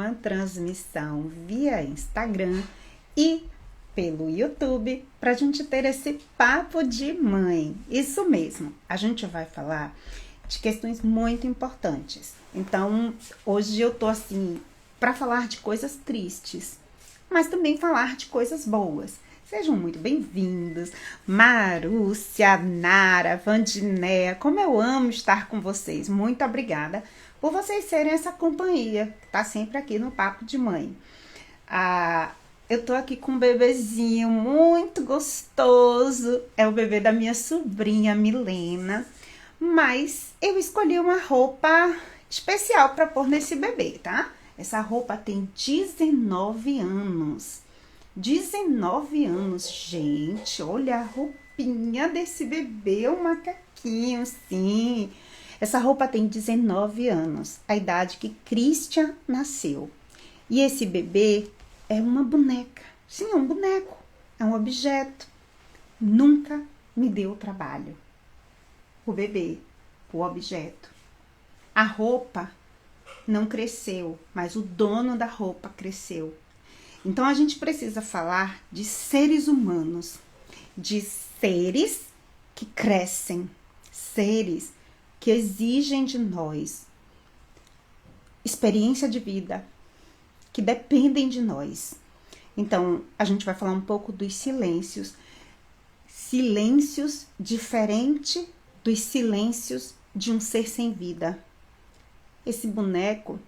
uma transmissão via Instagram e pelo YouTube para a gente ter esse papo de mãe. Isso mesmo, a gente vai falar de questões muito importantes. Então, hoje eu tô assim para falar de coisas tristes, mas também falar de coisas boas. Sejam muito bem-vindos, Marúcia, Nara, Vandinéia, como eu amo estar com vocês. Muito obrigada por vocês serem essa companhia, tá sempre aqui no Papo de Mãe. Eu tô aqui com um bebezinho muito gostoso, é o bebê da minha sobrinha Milena, mas eu escolhi uma roupa especial para pôr nesse bebê, tá? Essa roupa tem 19 anos. 19 anos, gente, olha a roupinha desse bebê, um macaquinho, sim. Essa roupa tem 19 anos, a idade que Christian nasceu. E esse bebê é uma boneca, sim, é um boneco, é um objeto. Nunca me deu trabalho. O bebê, o objeto. A roupa não cresceu, mas o dono da roupa cresceu. Então, a gente precisa falar de seres humanos, de seres que crescem, seres que exigem de nós experiência de vida, que dependem de nós. Então, a gente vai falar um pouco dos silêncios. Silêncios diferente dos silêncios de um ser sem vida. Esse boneco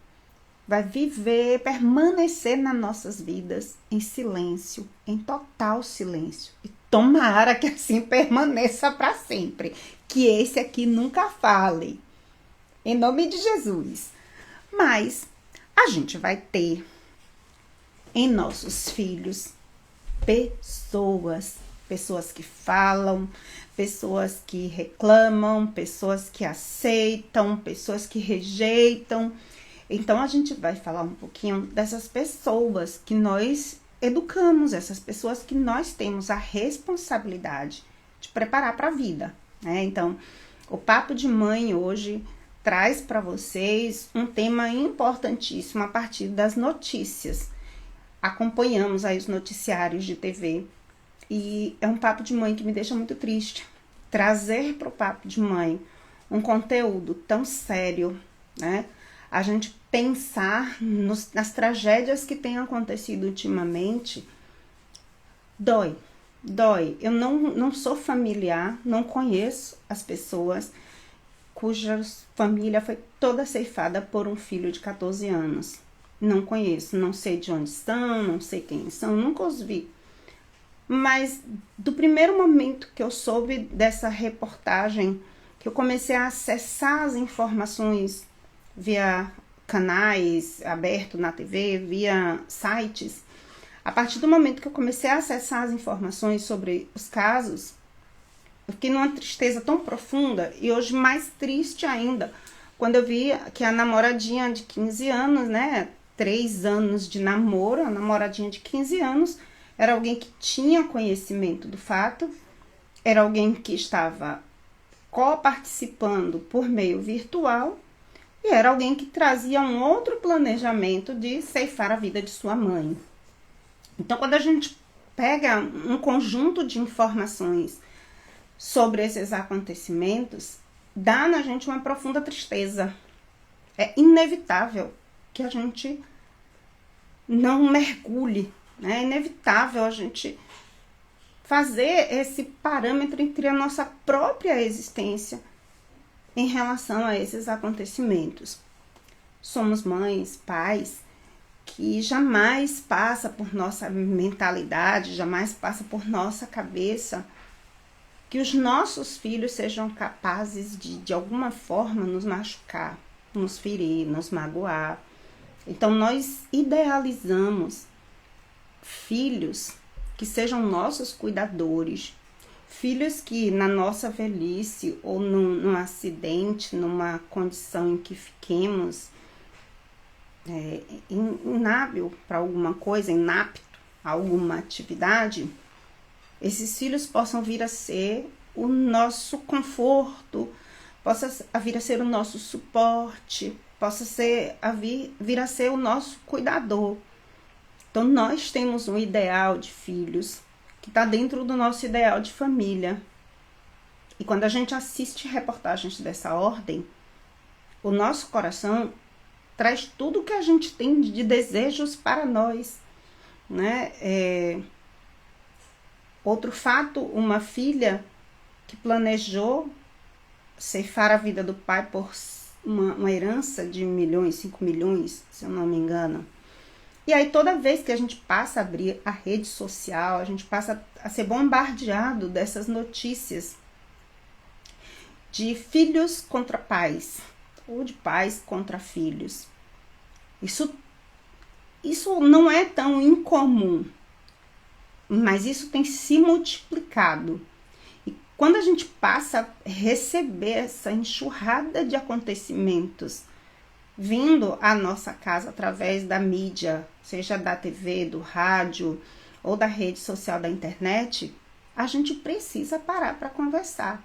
vai viver, permanecer nas nossas vidas em silêncio, em total silêncio. E tomara que assim permaneça para sempre. Que esse aqui nunca fale. Em nome de Jesus. Mas a gente vai ter em nossos filhos pessoas que falam, pessoas que reclamam, pessoas que aceitam, pessoas que rejeitam. Então, a gente vai falar um pouquinho dessas pessoas que nós educamos, essas pessoas que nós temos a responsabilidade de preparar para a vida, né? Então, o Papo de Mãe hoje traz para vocês um tema importantíssimo a partir das notícias. Acompanhamos aí os noticiários de TV e é um Papo de Mãe que me deixa muito triste. Trazer para o Papo de Mãe um conteúdo tão sério, né? A gente pensar nas tragédias que têm acontecido ultimamente, dói. Eu não sou familiar, não conheço as pessoas cuja família foi toda ceifada por um filho de 14 anos. Não conheço, não sei de onde são, não sei quem são, nunca os vi. Mas do primeiro momento que eu soube dessa reportagem, que eu comecei a acessar as informações via canais abertos na TV, via sites, a partir do momento que eu comecei a acessar as informações sobre os casos, eu fiquei numa tristeza tão profunda e hoje mais triste ainda, quando eu vi que a namoradinha de 15 anos, né, 3 anos de namoro, a namoradinha de 15 anos, era alguém que tinha conhecimento do fato, era alguém que estava coparticipando por meio virtual e era alguém que trazia um outro planejamento de ceifar a vida de sua mãe. Então, quando a gente pega um conjunto de informações sobre esses acontecimentos, dá na gente uma profunda tristeza. É inevitável que a gente não mergulhe, né? É inevitável a gente fazer esse parâmetro entre a nossa própria existência em relação a esses acontecimentos. Somos mães, pais, que jamais passa por nossa mentalidade, jamais passa por nossa cabeça que os nossos filhos sejam capazes de alguma forma nos machucar, nos ferir, nos magoar. Então, nós idealizamos filhos que sejam nossos cuidadores, filhos que na nossa velhice ou num acidente, numa condição em que fiquemos inábil para alguma coisa, inapto a alguma atividade, esses filhos possam vir a ser o nosso conforto, possa vir a ser o nosso suporte, possa vir a ser o nosso cuidador. Então, nós temos um ideal de filhos que está dentro do nosso ideal de família. E quando a gente assiste reportagens dessa ordem, o nosso coração traz tudo o que a gente tem de desejos para nós, né? Outro fato, uma filha que planejou ceifar a vida do pai por uma herança de 5 milhões, se eu não me engano. E aí toda vez que a gente passa a abrir a rede social, a gente passa a ser bombardeado dessas notícias de filhos contra pais, ou de pais contra filhos. Isso não é tão incomum, mas isso tem se multiplicado. E quando a gente passa a receber essa enxurrada de acontecimentos vindo à nossa casa através da mídia, seja da TV, do rádio ou da rede social da internet, a gente precisa parar para conversar.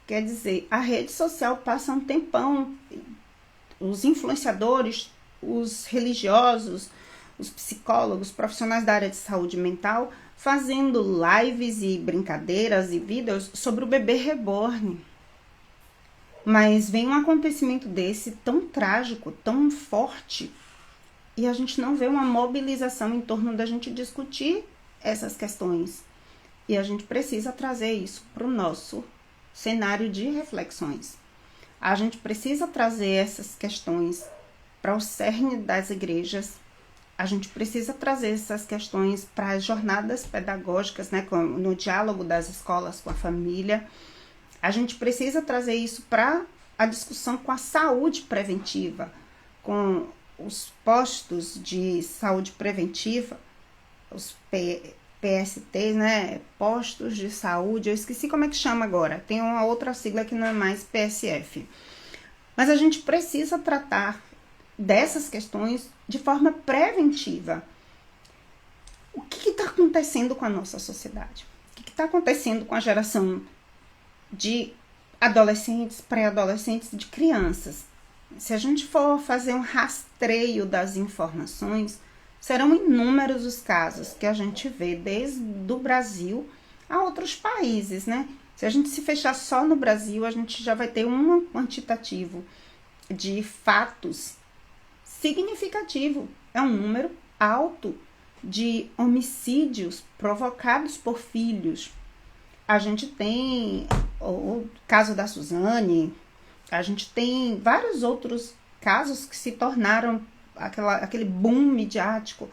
Quer dizer, a rede social passa um tempão, os influenciadores, os religiosos, os psicólogos, profissionais da área de saúde mental, fazendo lives e brincadeiras e vídeos sobre o bebê reborn. Mas vem um acontecimento desse tão trágico, tão forte, e a gente não vê uma mobilização em torno da gente discutir essas questões. E a gente precisa trazer isso para o nosso cenário de reflexões. A gente precisa trazer essas questões para o cerne das igrejas. A gente precisa trazer essas questões para as jornadas pedagógicas, né, no diálogo das escolas com a família. A gente precisa trazer isso para a discussão com a saúde preventiva, com os postos de saúde preventiva, os PSTs, né? Postos de saúde, eu esqueci como é que chama agora, tem uma outra sigla que não é mais PSF. Mas a gente precisa tratar dessas questões de forma preventiva. O que está acontecendo com a nossa sociedade? O que está acontecendo com a geração de adolescentes, pré-adolescentes, de crianças? Se a gente for fazer um rastreio das informações, serão inúmeros os casos que a gente vê desde o Brasil a outros países, né? Se a gente se fechar só no Brasil, a gente já vai ter um quantitativo de fatos significativo. É um número alto de homicídios provocados por filhos. A gente tem o caso da Suzane, a gente tem vários outros casos que se tornaram aquele boom midiático.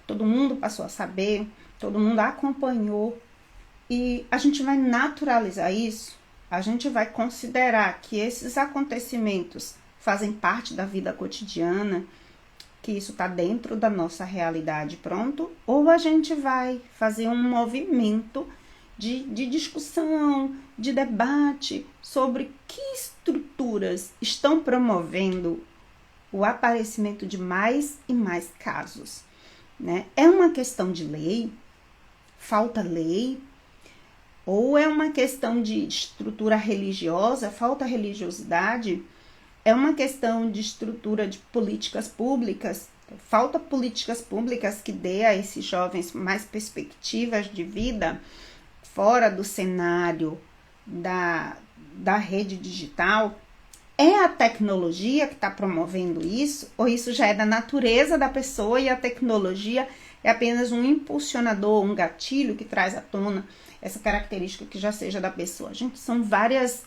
Todo mundo passou a saber, todo mundo acompanhou. E a gente vai naturalizar isso, a gente vai considerar que esses acontecimentos fazem parte da vida cotidiana, que isso está dentro da nossa realidade, pronto, ou a gente vai fazer um movimento de discussão, de debate sobre que estruturas estão promovendo o aparecimento de mais e mais casos, né? É uma questão de lei? Falta lei? Ou é uma questão de estrutura religiosa? Falta religiosidade? É uma questão de estrutura de políticas públicas? Falta políticas públicas que dê a esses jovens mais perspectivas de vida fora do cenário da rede digital? É a tecnologia que está promovendo isso? Ou isso já é da natureza da pessoa e a tecnologia é apenas um impulsionador, um gatilho que traz à tona essa característica que já seja da pessoa? Gente, são vários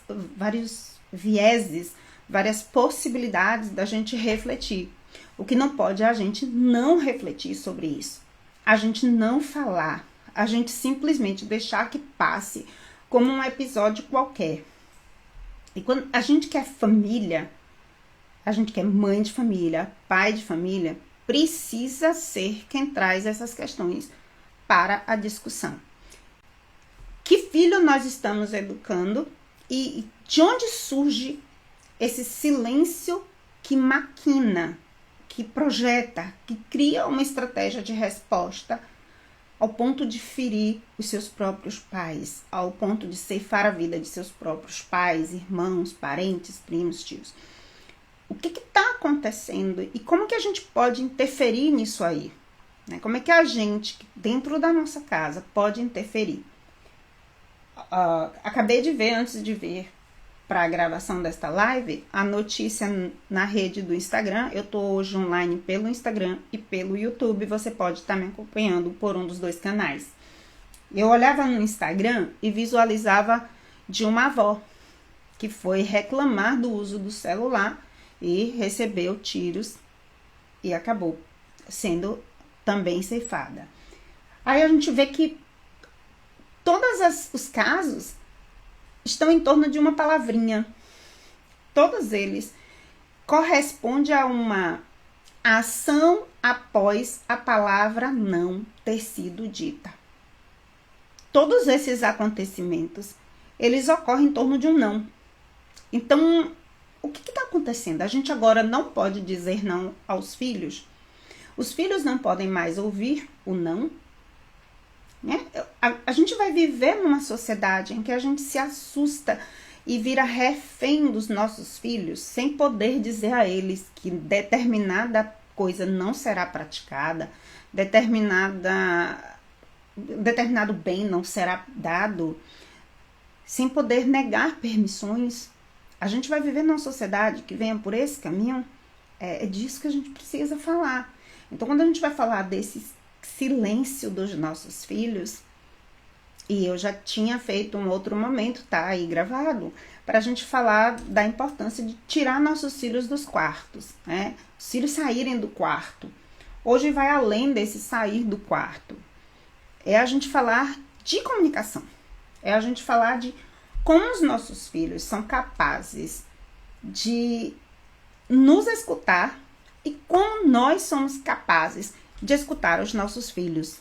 vieses, várias possibilidades da gente refletir. O que não pode é a gente não refletir sobre isso. A gente não falar, a gente simplesmente deixar que passe como um episódio qualquer. E quando a gente quer família, a gente quer mãe de família, pai de família, precisa ser quem traz essas questões para a discussão. Que filho nós estamos educando e de onde surge esse silêncio que maquina, que projeta, que cria uma estratégia de resposta ao ponto de ferir os seus próprios pais, ao ponto de ceifar a vida de seus próprios pais, irmãos, parentes, primos, tios. O que está acontecendo e como que a gente pode interferir nisso aí, né? Como é que a gente, dentro da nossa casa, pode interferir? Acabei de ver, antes de vir para a gravação desta live, a notícia na rede do Instagram. Eu tô hoje online pelo Instagram e pelo YouTube. Você pode estar me acompanhando por um dos dois canais. Eu olhava no Instagram e visualizava de uma avó que foi reclamar do uso do celular e recebeu tiros e acabou sendo também ceifada. Aí a gente vê que todos os casos estão em torno de uma palavrinha. Todos eles correspondem a uma ação após a palavra não ter sido dita. Todos esses acontecimentos, eles ocorrem em torno de um não. Então, o que está acontecendo? A gente agora não pode dizer não aos filhos. Os filhos não podem mais ouvir o não. Né? A gente vai viver numa sociedade em que a gente se assusta e vira refém dos nossos filhos, sem poder dizer a eles que determinada coisa não será praticada, determinado bem não será dado, sem poder negar permissões. A gente vai viver numa sociedade que venha por esse caminho. É disso que a gente precisa falar. Então, quando a gente vai falar desse silêncio dos nossos filhos, e eu já tinha feito um outro momento, tá aí gravado, para a gente falar da importância de tirar nossos filhos dos quartos, né? Os filhos saírem do quarto. Hoje vai além desse sair do quarto. É a gente falar de comunicação. É a gente falar de como os nossos filhos são capazes de nos escutar e como nós somos capazes de escutar os nossos filhos.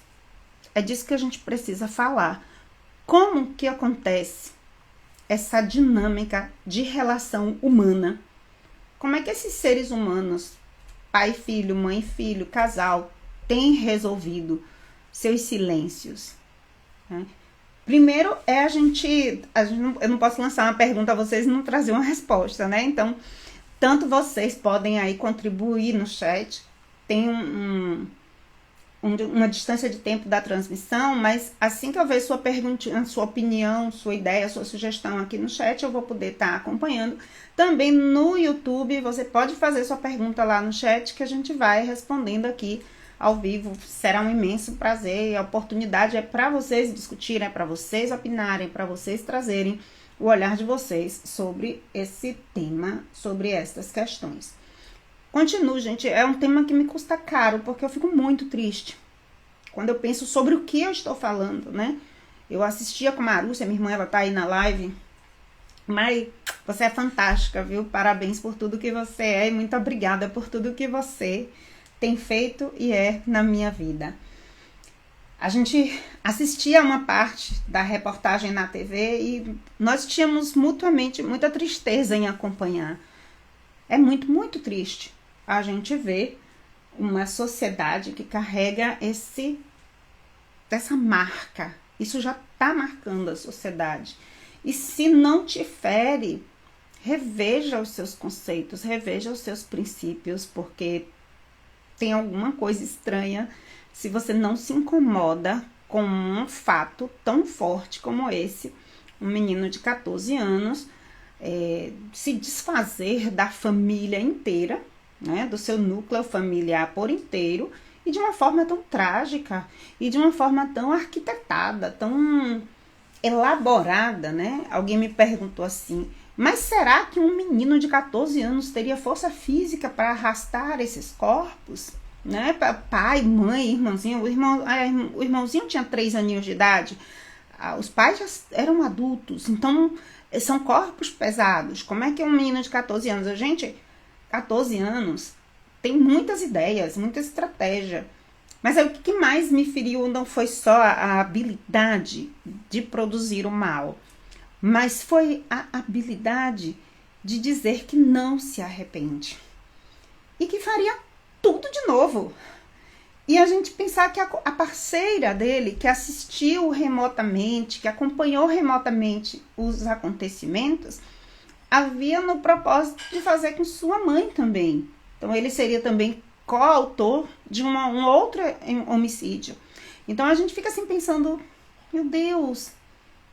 É disso que a gente precisa falar. Como que acontece essa dinâmica de relação humana? Como é que esses seres humanos, pai e filho, mãe e filho, casal, têm resolvido seus silêncios? Né? Primeiro é eu não posso lançar uma pergunta a vocês e não trazer uma resposta, né? Então, tanto vocês podem aí contribuir no chat, tem uma distância de tempo da transmissão, mas assim que eu ver sua pergunta, sua opinião, sua ideia, sua sugestão aqui no chat, eu vou poder estar acompanhando. Também no YouTube, você pode fazer sua pergunta lá no chat, que a gente vai respondendo aqui ao vivo. Será um imenso prazer e a oportunidade é para vocês discutirem, é para vocês opinarem, para vocês trazerem o olhar de vocês sobre esse tema, sobre estas questões. Continuo, gente, é um tema que me custa caro, porque eu fico muito triste quando eu penso sobre o que eu estou falando, né? Eu assistia com a Marúcia, minha irmã, ela tá aí na live. Mari, você é fantástica, viu? Parabéns por tudo que você é e muito obrigada por tudo que você tem feito e é na minha vida. A gente assistia a uma parte da reportagem na TV e nós tínhamos mutuamente muita tristeza em acompanhar. É muito, muito triste a gente ver uma sociedade que carrega essa marca. Isso já está marcando a sociedade. E se não te fere, reveja os seus conceitos, reveja os seus princípios, porque tem alguma coisa estranha se você não se incomoda com um fato tão forte como esse. Um menino de 14 anos se desfazer da família inteira, né, do seu núcleo familiar por inteiro, e de uma forma tão trágica, e de uma forma tão arquitetada, tão elaborada, né? Alguém me perguntou assim, mas será que um menino de 14 anos teria força física para arrastar esses corpos? Né? Pai, mãe, irmãozinho, o irmãozinho tinha 3 aninhos de idade, os pais já eram adultos, então são corpos pesados. Como é que um menino de 14 anos, gente, 14 anos, tem muitas ideias, muita estratégia. Mas aí, o que mais me feriu não foi só a habilidade de produzir o mal, mas foi a habilidade de dizer que não se arrepende e que faria tudo de novo. E a gente pensar que a parceira dele, que assistiu remotamente, que acompanhou remotamente os acontecimentos, havia no propósito de fazer com sua mãe também. Então, ele seria também coautor de um outro homicídio. Então, a gente fica assim pensando, meu Deus,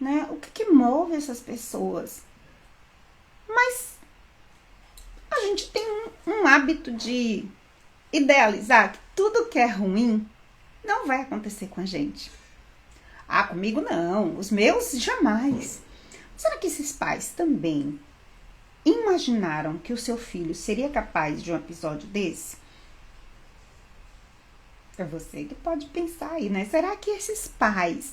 né? O que move essas pessoas? Mas a gente tem um hábito de idealizar que tudo que é ruim não vai acontecer com a gente. Ah, comigo não, os meus jamais. Será que esses pais também imaginaram que o seu filho seria capaz de um episódio desse? É você que pode pensar aí, né? Será que esses pais...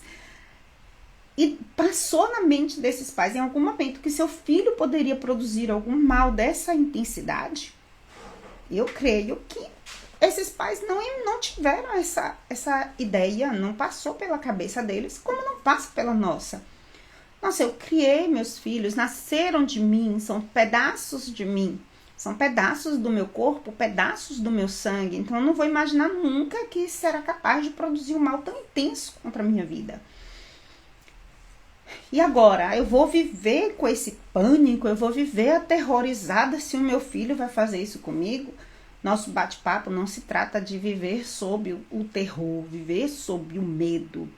E passou na mente desses pais em algum momento que seu filho poderia produzir algum mal dessa intensidade? Eu creio que esses pais não tiveram essa ideia, não passou pela cabeça deles, como não passa pela nossa. Nossa, eu criei meus filhos, nasceram de mim, são pedaços de mim, são pedaços do meu corpo, pedaços do meu sangue. Então, eu não vou imaginar nunca que isso será capaz de produzir um mal tão intenso contra a minha vida. E agora, eu vou viver com esse pânico, eu vou viver aterrorizada se o meu filho vai fazer isso comigo? Nosso bate-papo não se trata de viver sob o terror, viver sob o medo,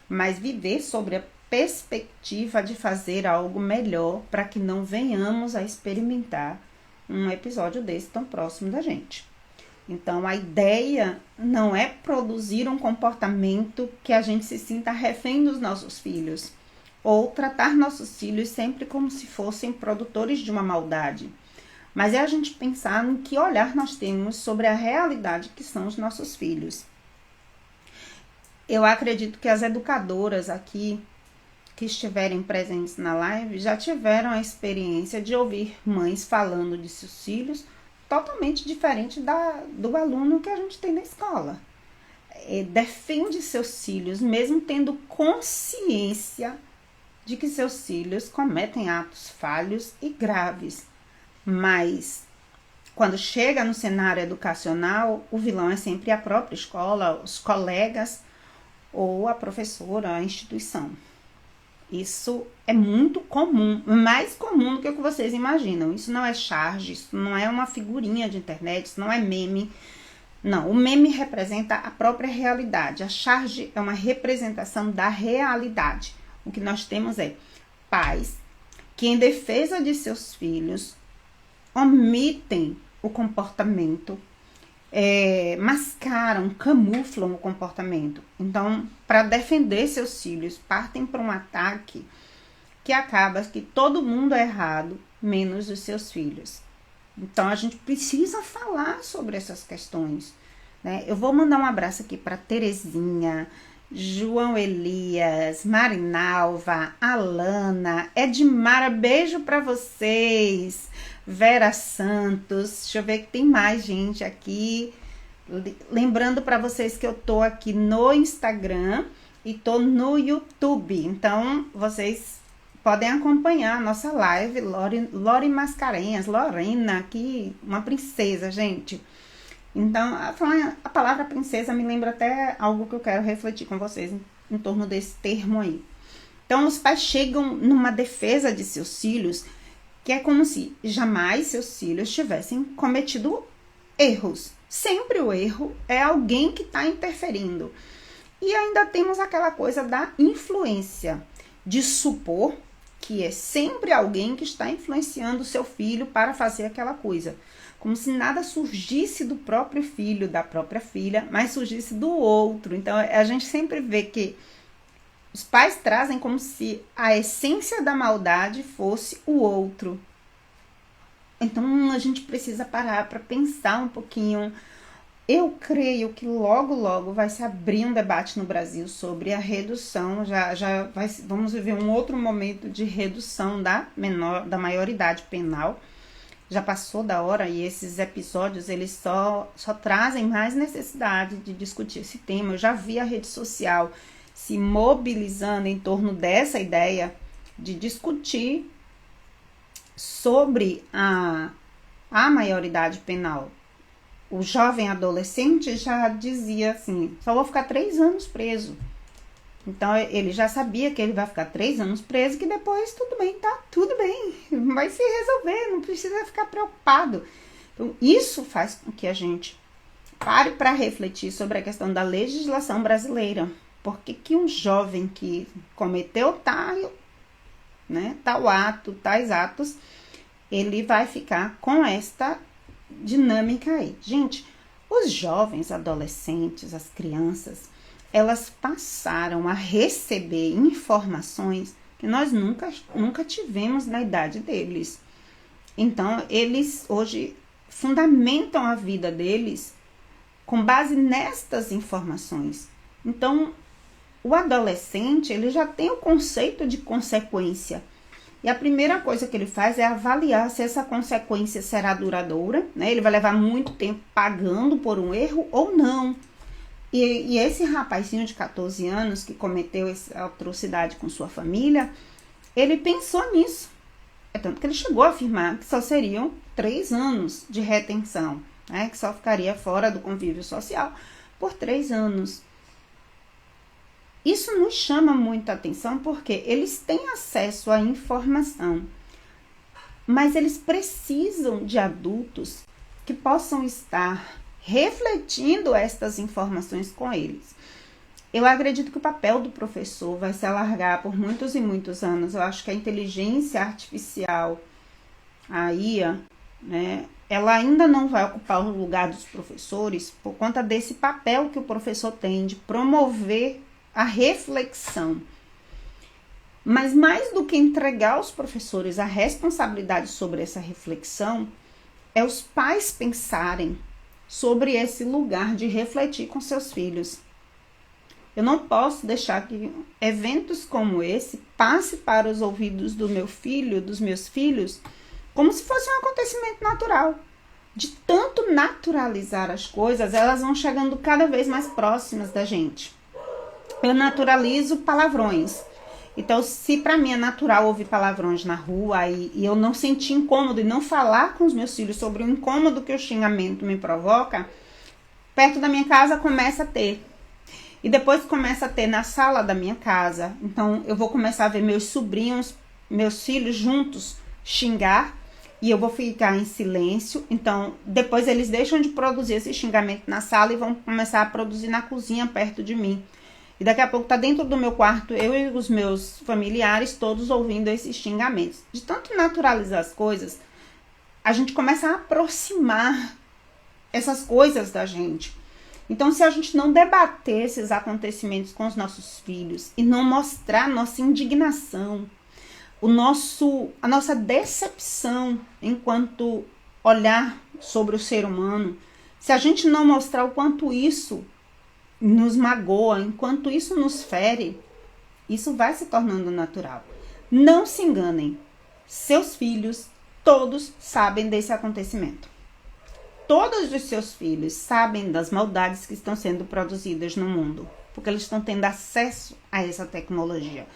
mas viver sobre a perspectiva de fazer algo melhor para que não venhamos a experimentar um episódio desse tão próximo da gente. Então, a ideia não é produzir um comportamento que a gente se sinta refém dos nossos filhos, ou tratar nossos filhos sempre como se fossem produtores de uma maldade. Mas é a gente pensar no que olhar nós temos sobre a realidade que são os nossos filhos. Eu acredito que as educadoras aqui que estiverem presentes na live já tiveram a experiência de ouvir mães falando de seus filhos totalmente diferente do aluno que a gente tem na escola. Defende seus filhos, mesmo tendo consciência de que seus filhos cometem atos falhos e graves. Mas, quando chega no cenário educacional, o vilão é sempre a própria escola, os colegas ou a professora, a instituição. Isso é muito comum, mais comum do que o que vocês imaginam. Isso não é charge, isso não é uma figurinha de internet, isso não é meme. Não, o meme representa a própria realidade. A charge é uma representação da realidade. O que nós temos é pais que, em defesa de seus filhos, omitem o comportamento, mascaram, camuflam o comportamento. Então, para defender seus filhos, partem para um ataque que acaba que todo mundo é errado, menos os seus filhos. Então, a gente precisa falar sobre essas questões, né? Eu vou mandar um abraço aqui para Terezinha, João Elias, Marinalva, Alana, Edmara, beijo para vocês, Vera Santos, deixa eu ver que tem mais gente aqui, lembrando para vocês que eu tô aqui no Instagram e tô no YouTube, então vocês podem acompanhar a nossa live, Lori Mascarenhas, Lorena, aqui, uma princesa, gente. Então, a palavra princesa me lembra até algo que eu quero refletir com vocês em torno desse termo aí. Então, os pais chegam numa defesa de seus filhos, que é como se jamais seus filhos tivessem cometido erros. Sempre o erro é alguém que está interferindo. E ainda temos aquela coisa da influência, de supor que é sempre alguém que está influenciando o seu filho para fazer aquela coisa. Como se nada surgisse do próprio filho, da própria filha, mas surgisse do outro. Então, a gente sempre vê que os pais trazem como se a essência da maldade fosse o outro. Então, a gente precisa parar para pensar um pouquinho. Eu creio que logo, logo vai se abrir um debate no Brasil sobre a redução. Vamos viver um outro momento de redução da maioridade penal. Já passou da hora e esses episódios eles só trazem mais necessidade de discutir esse tema. Eu já vi a rede social se mobilizando em torno dessa ideia de discutir sobre a maioridade penal. O jovem adolescente já dizia assim, só vou ficar 3 anos preso. Então, ele já sabia que ele vai ficar 3 anos preso, que depois tudo bem, tá tudo bem, vai se resolver, não precisa ficar preocupado. Então, isso faz com que a gente pare para refletir sobre a questão da legislação brasileira. Por que um jovem que cometeu tal ato, tais atos, ele vai ficar com esta dinâmica aí? Gente, os jovens, adolescentes, as crianças, elas passaram a receber informações que nós nunca tivemos na idade deles. Então, eles hoje fundamentam a vida deles com base nestas informações. Então, o adolescente, ele já tem o conceito de consequência. E a primeira coisa que ele faz é avaliar se essa consequência será duradoura, né? Ele vai levar muito tempo pagando por um erro ou não. E esse rapazinho de 14 anos que cometeu essa atrocidade com sua família, ele pensou nisso. É tanto que ele chegou a afirmar que só seriam 3 anos de retenção, né? Que só ficaria fora do convívio social por 3 anos. Isso nos chama muita atenção porque eles têm acesso à informação, mas eles precisam de adultos que possam estar refletindo estas informações com eles. Eu acredito que o papel do professor vai se alargar por muitos e muitos anos. Eu acho que a inteligência artificial, a IA, né, ela ainda não vai ocupar o lugar dos professores por conta desse papel que o professor tem de promover a reflexão. Mas mais do que entregar aos professores a responsabilidade sobre essa reflexão, é os pais pensarem sobre esse lugar de refletir com seus filhos. Eu não posso deixar que eventos como esse passe para os ouvidos do meu filho, dos meus filhos, como se fosse um acontecimento natural. De tanto naturalizar as coisas, elas vão chegando cada vez mais próximas da gente. Eu naturalizo palavrões. Então, se para mim é natural ouvir palavrões na rua e eu não sentir incômodo e não falar com os meus filhos sobre o incômodo que o xingamento me provoca, perto da minha casa começa a ter. E depois começa a ter na sala da minha casa. Então, eu vou começar a ver meus sobrinhos, meus filhos juntos xingar e eu vou ficar em silêncio. Então, depois eles deixam de produzir esse xingamento na sala e vão começar a produzir na cozinha perto de mim. E daqui a pouco tá dentro do meu quarto, eu e os meus familiares todos ouvindo esses xingamentos. De tanto naturalizar as coisas, a gente começa a aproximar essas coisas da gente. Então, se a gente não debater esses acontecimentos com os nossos filhos e não mostrar nossa indignação, a nossa decepção enquanto olhar sobre o ser humano, se a gente não mostrar o quanto isso nos magoa, enquanto isso nos fere, isso vai se tornando natural. Não se enganem, seus filhos todos sabem desse acontecimento. Todos os seus filhos sabem das maldades que estão sendo produzidas no mundo, porque eles estão tendo acesso a essa tecnologia.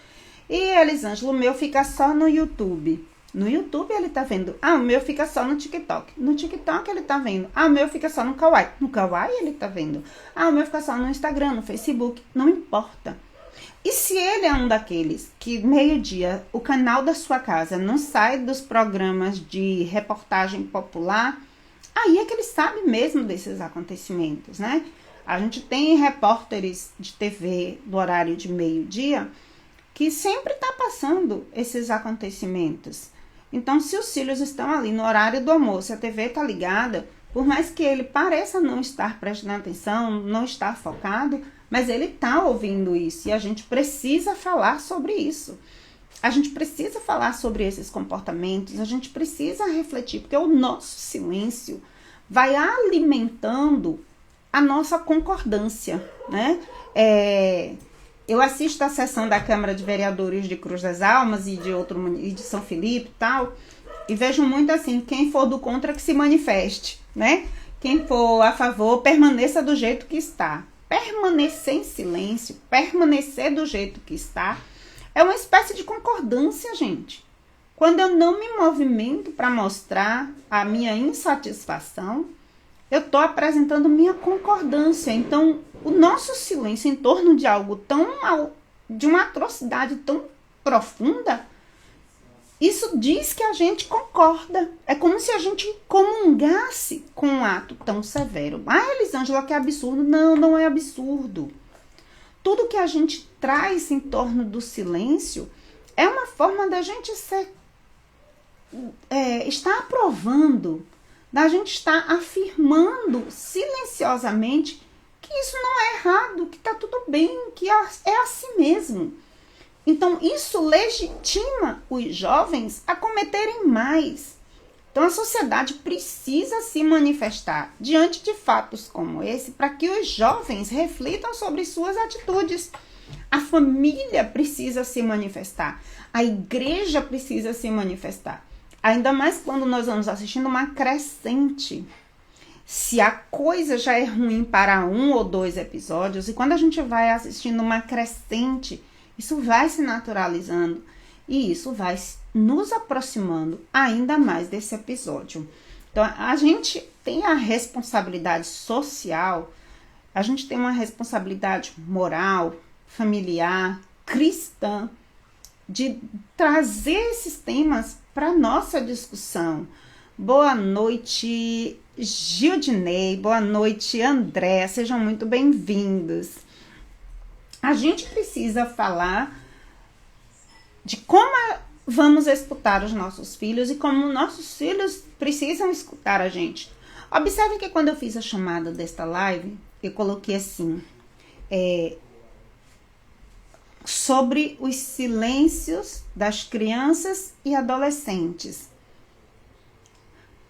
E Elisângela, o meu fica só no YouTube. No YouTube ele tá vendo, o meu fica só no TikTok. No TikTok ele tá vendo, o meu fica só no Kawaii. No Kawaii ele tá vendo, o meu fica só no Instagram, no Facebook. Não importa. E se ele é um daqueles que meio-dia o canal da sua casa não sai dos programas de reportagem popular, aí é que ele sabe mesmo desses acontecimentos, né? A gente tem repórteres de TV do horário de meio-dia que sempre tá passando esses acontecimentos. Então, se os filhos estão ali no horário do almoço, a TV está ligada, por mais que ele pareça não estar prestando atenção, não estar focado, mas ele está ouvindo isso e a gente precisa falar sobre isso. A gente precisa falar sobre esses comportamentos, a gente precisa refletir, porque o nosso silêncio vai alimentando a nossa concordância, né? Eu assisto a sessão da Câmara de Vereadores de Cruz das Almas e de São Felipe e tal, e vejo muito assim, quem for do contra que se manifeste, né? Quem for a favor, permaneça do jeito que está. Permanecer em silêncio, permanecer do jeito que está, é uma espécie de concordância, gente. Quando eu não me movimento para mostrar a minha insatisfação, eu estou apresentando minha concordância. Então, o nosso silêncio em torno de algo tão de uma atrocidade tão profunda, isso diz que a gente concorda. É como se a gente comungasse com um ato tão severo. Ah, Elisângela, que é absurdo. Não, não é absurdo. Tudo que a gente traz em torno do silêncio é uma forma da gente estar aprovando, da gente estar afirmando silenciosamente que isso não é errado, que está tudo bem, que é assim mesmo. Então, isso legitima os jovens a cometerem mais. Então, a sociedade precisa se manifestar diante de fatos como esse para que os jovens reflitam sobre suas atitudes. A família precisa se manifestar. A igreja precisa se manifestar. Ainda mais quando nós vamos assistindo uma crescente. Se a coisa já é ruim para 1 ou 2 episódios, e quando a gente vai assistindo uma crescente, isso vai se naturalizando e isso vai nos aproximando ainda mais desse episódio. Então, a gente tem a responsabilidade social, a gente tem uma responsabilidade moral, familiar, cristã, de trazer esses temas para nossa discussão. Boa noite, Gildinei, boa noite, André, sejam muito bem-vindos. A gente precisa falar de como vamos escutar os nossos filhos e como nossos filhos precisam escutar a gente. Observe que quando eu fiz a chamada desta live, eu coloquei assim, sobre os silêncios das crianças e adolescentes.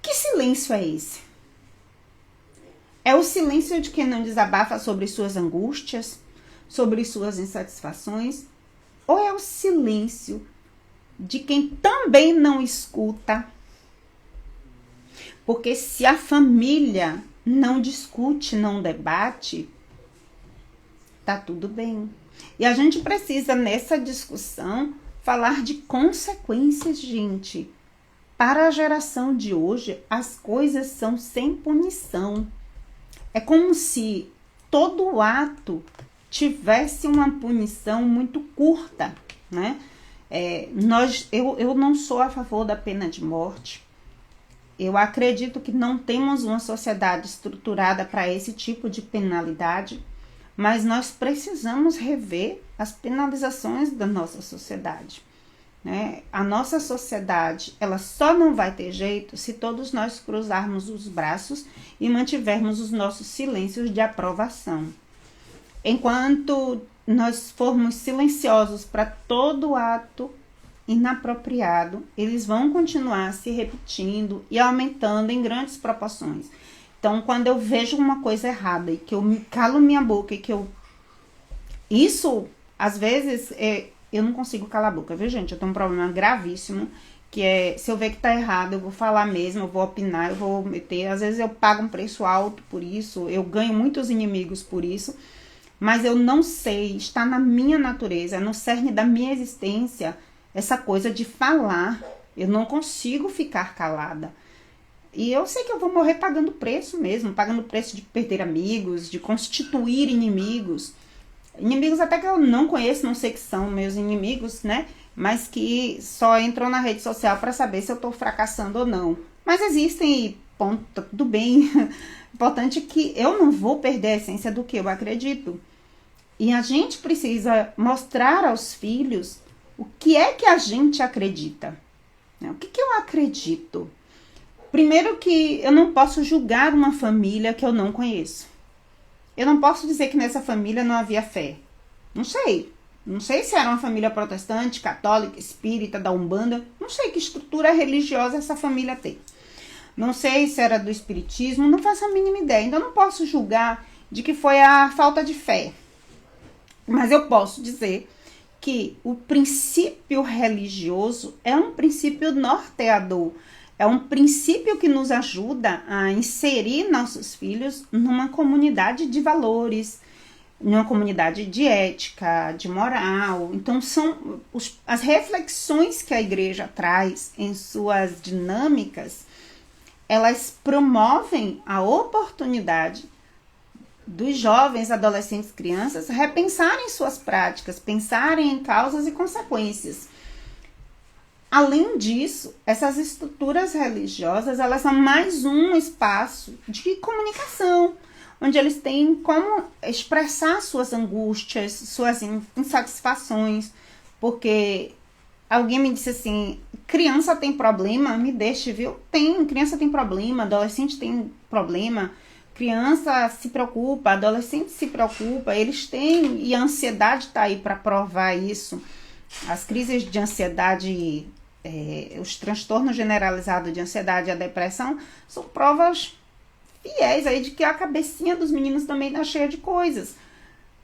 Que silêncio é esse? É o silêncio de quem não desabafa sobre suas angústias, sobre suas insatisfações? Ou é o silêncio de quem também não escuta? Porque se a família não discute, não debate, tá tudo bem. E a gente precisa, nessa discussão, falar de consequências, gente. Para a geração de hoje, as coisas são sem punição. É como se todo ato tivesse uma punição muito curta, né? Eu não sou a favor da pena de morte. Eu acredito que não temos uma sociedade estruturada para esse tipo de penalidade, mas nós precisamos rever as penalizações da nossa sociedade, né? A nossa sociedade, ela só não vai ter jeito se todos nós cruzarmos os braços e mantivermos os nossos silêncios de aprovação. Enquanto nós formos silenciosos para todo ato inapropriado, eles vão continuar se repetindo e aumentando em grandes proporções. Então, quando eu vejo uma coisa errada e que eu me calo minha boca e que eu... Isso, às vezes, eu não consigo calar a boca, viu, gente? Eu tenho um problema gravíssimo, que é, se eu ver que tá errado, eu vou falar mesmo, eu vou opinar, eu vou meter. Às vezes eu pago um preço alto por isso, eu ganho muitos inimigos por isso, mas eu não sei, está na minha natureza, no cerne da minha existência, essa coisa de falar. Eu não consigo ficar calada. E eu sei que eu vou morrer pagando preço mesmo, pagando preço de perder amigos, de constituir inimigos. Inimigos até que eu não conheço, não sei que são meus inimigos, né? Mas que só entram na rede social para saber se eu tô fracassando ou não. Mas existem e ponto, tá tudo bem. Importante é que eu não vou perder a essência do que eu acredito. E a gente precisa mostrar aos filhos o que é que a gente acredita. O que eu acredito? Primeiro que eu não posso julgar uma família que eu não conheço. Eu não posso dizer que nessa família não havia fé. Não sei. Não sei se era uma família protestante, católica, espírita, da Umbanda. Não sei que estrutura religiosa essa família tem. Não sei se era do espiritismo. Não faço a mínima ideia. Então eu não posso julgar de que foi a falta de fé. Mas eu posso dizer que o princípio religioso é um princípio norteador. É um princípio que nos ajuda a inserir nossos filhos numa comunidade de valores, numa comunidade de ética, de moral. Então, são as reflexões que a igreja traz em suas dinâmicas, elas promovem a oportunidade dos jovens, adolescentes, crianças repensarem suas práticas, pensarem em causas e consequências. Além disso, essas estruturas religiosas, elas são mais um espaço de comunicação, onde eles têm como expressar suas angústias, suas insatisfações, porque alguém me disse assim, criança tem problema? Me deixe, viu? Tem, criança tem problema, adolescente tem problema, criança se preocupa, adolescente se preocupa, eles têm, e a ansiedade está aí para provar isso. As crises de ansiedade, os transtornos generalizados de ansiedade e a depressão são provas fiéis aí de que a cabecinha dos meninos também está cheia de coisas.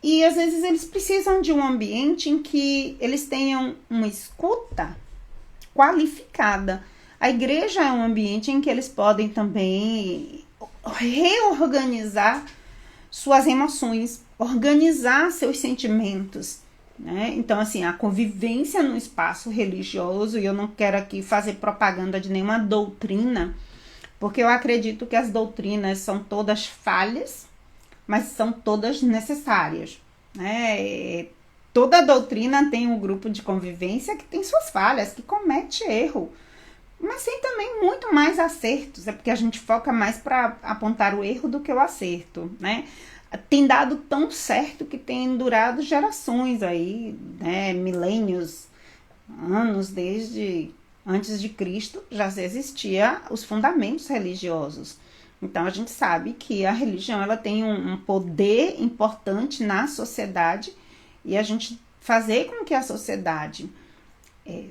E às vezes eles precisam de um ambiente em que eles tenham uma escuta qualificada. A igreja é um ambiente em que eles podem também reorganizar suas emoções, organizar seus sentimentos, né? Então, assim, a convivência no espaço religioso, e eu não quero aqui fazer propaganda de nenhuma doutrina, porque eu acredito que as doutrinas são todas falhas, mas são todas necessárias, né? Toda doutrina tem um grupo de convivência que tem suas falhas, que comete erro, mas tem também muito mais acertos, é porque a gente foca mais para apontar o erro do que o acerto, né? Tem dado tão certo que tem durado gerações aí, né? Milênios, anos, desde antes de Cristo já existia os fundamentos religiosos. Então a gente sabe que a religião ela tem um poder importante na sociedade, e a gente fazer com que a sociedade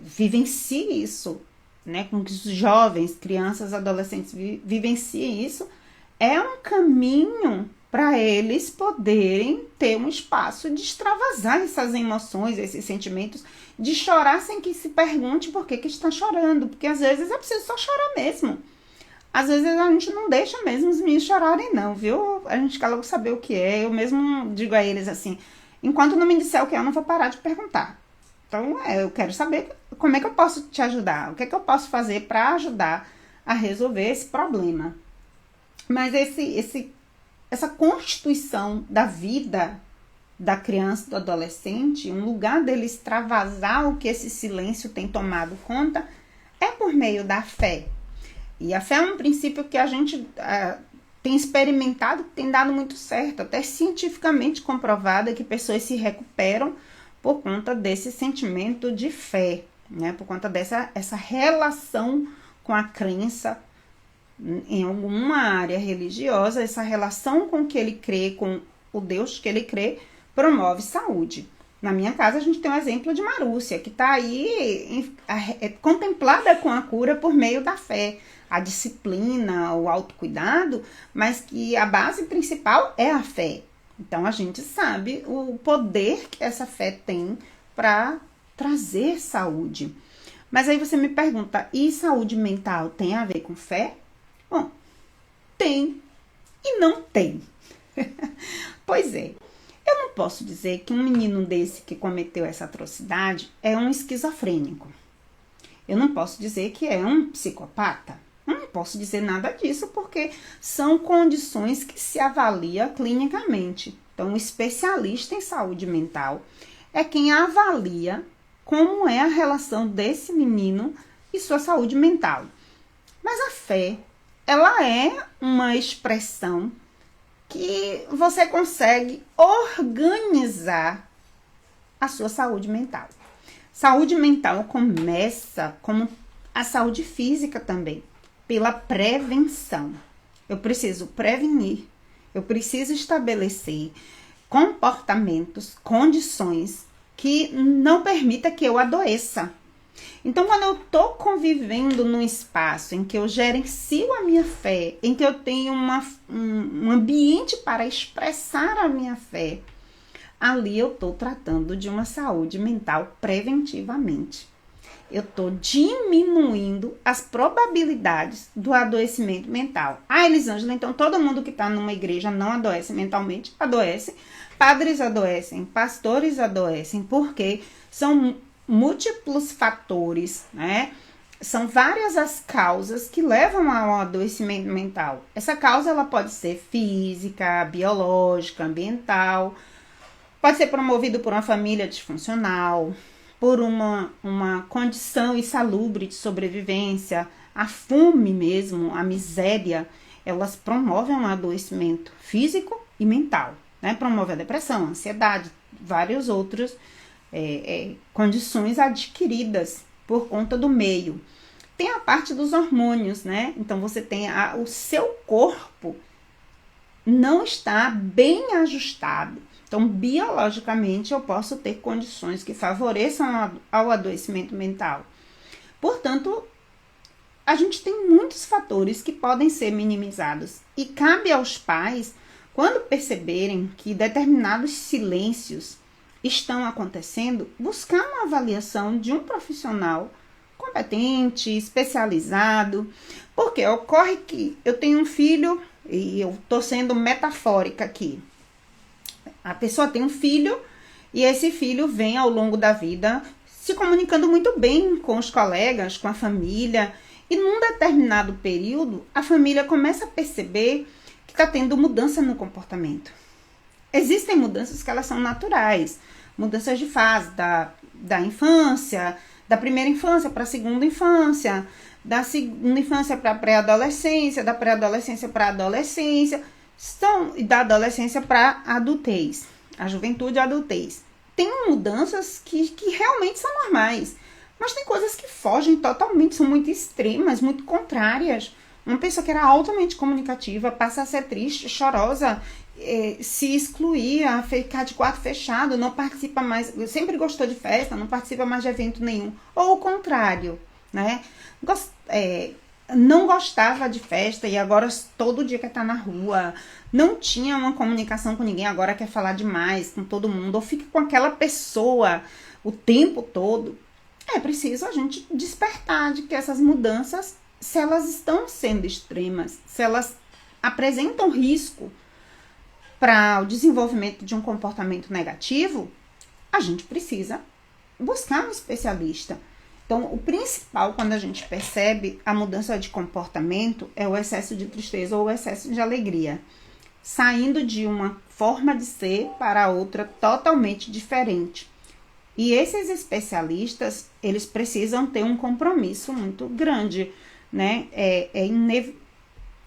vivencie isso, né, com que os jovens, crianças, adolescentes vivenciem isso, é um caminho para eles poderem ter um espaço de extravasar essas emoções, esses sentimentos, de chorar sem que se pergunte por que está chorando, porque às vezes é preciso só chorar mesmo. Às vezes a gente não deixa mesmo os meninos chorarem não, viu? A gente quer logo saber o que é. Eu mesmo digo a eles assim, enquanto não me disser o que é, eu não vou parar de perguntar. Então, eu quero saber como é que eu posso te ajudar, o que é que eu posso fazer para ajudar a resolver esse problema. Mas essa constituição da vida da criança, do adolescente, um lugar dele extravasar o que esse silêncio tem tomado conta, é por meio da fé. E a fé é um princípio que a gente tem experimentado, que tem dado muito certo, até cientificamente comprovado que pessoas se recuperam por conta desse sentimento de fé, né? Por conta essa relação com a crença em alguma área religiosa, essa relação com o que ele crê, com o Deus que ele crê, promove saúde. Na minha casa a gente tem um exemplo de Marúcia, que está aí contemplada com a cura por meio da fé, a disciplina, o autocuidado, mas que a base principal é a fé. Então a gente sabe o poder que essa fé tem para trazer saúde. Mas aí você me pergunta, e saúde mental tem a ver com fé? Bom, tem e não tem. Pois é, eu não posso dizer que um menino desse que cometeu essa atrocidade é um esquizofrênico. Eu não posso dizer que é um psicopata. Eu não posso dizer nada disso porque são condições que se avalia clinicamente. Então, o especialista em saúde mental é quem avalia como é a relação desse menino e sua saúde mental. Mas a fé, ela é uma expressão que você consegue organizar a sua saúde mental. Saúde mental começa como a saúde física também, pela prevenção. Eu preciso prevenir, eu preciso estabelecer comportamentos, condições que não permita que eu adoeça. Então, quando eu estou convivendo num espaço em que eu gerencio a minha fé, em que eu tenho um ambiente para expressar a minha fé, ali eu estou tratando de uma saúde mental preventivamente. Eu estou diminuindo as probabilidades do adoecimento mental. Ah, Elisângela, então todo mundo que está numa igreja não adoece mentalmente? Adoece. Padres adoecem, pastores adoecem, porque são múltiplos fatores, né? são várias as causas que levam ao adoecimento mental. Essa causa ela pode ser física, biológica, ambiental, pode ser promovido por uma família disfuncional, por uma condição insalubre de sobrevivência, a fome mesmo, a miséria, elas promovem um adoecimento físico e mental, né? Promove a depressão, a ansiedade, várias outras condições adquiridas por conta do meio. Tem a parte dos hormônios, né? Então você tem o seu corpo não está bem ajustado. Então, biologicamente, eu posso ter condições que favoreçam ao adoecimento mental. Portanto, a gente tem muitos fatores que podem ser minimizados. E cabe aos pais, quando perceberem que determinados silêncios estão acontecendo, buscar uma avaliação de um profissional competente, especializado. Porque ocorre que eu tenho um filho, e eu estou sendo metafórica aqui. A pessoa tem um filho e esse filho vem ao longo da vida se comunicando muito bem com os colegas, com a família. E num determinado período, a família começa a perceber que está tendo mudança no comportamento. Existem mudanças que elas são naturais. Mudanças de fase da infância, da primeira infância para a segunda infância, da segunda infância para a pré-adolescência, da pré-adolescência para a adolescência, e da adolescência para a adultez, a juventude e a adultez. Tem mudanças que realmente são normais, mas tem coisas que fogem totalmente, são muito extremas, muito contrárias. Uma pessoa que era altamente comunicativa passa a ser triste, chorosa, se excluir, a ficar de quarto fechado, não participa mais, sempre gostou de festa, não participa mais de evento nenhum. Ou o contrário, né? Não gostava de festa e agora todo dia quer estar na rua, não tinha uma comunicação com ninguém, agora quer falar demais com todo mundo, ou fica com aquela pessoa o tempo todo. É preciso a gente despertar de que essas mudanças, se elas estão sendo extremas, se elas apresentam risco para o desenvolvimento de um comportamento negativo, a gente precisa buscar um especialista. Então, o principal, quando a gente percebe a mudança de comportamento, é o excesso de tristeza ou o excesso de alegria. Saindo de uma forma de ser para outra totalmente diferente. E esses especialistas, eles precisam ter um compromisso muito grande, né? É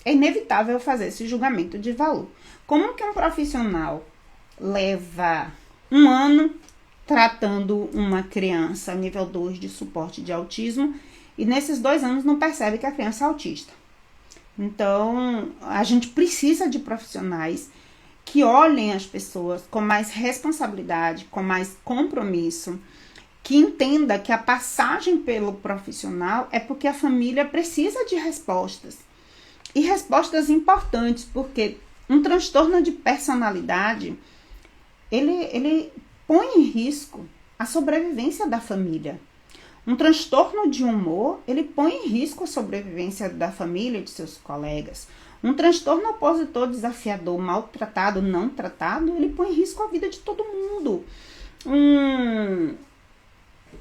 inevitável fazer esse julgamento de valor. Como que um profissional leva um ano tratando uma criança nível 2 de suporte de autismo e nesses 2 anos não percebe que a criança é autista? Então, a gente precisa de profissionais que olhem as pessoas com mais responsabilidade, com mais compromisso, que entenda que a passagem pelo profissional é porque a família precisa de respostas. E respostas importantes, porque um transtorno de personalidade, ele põe em risco a sobrevivência da família. Um transtorno de humor, ele põe em risco a sobrevivência da família e de seus colegas. Um transtorno opositor, desafiador, maltratado, não tratado, ele põe em risco a vida de todo mundo.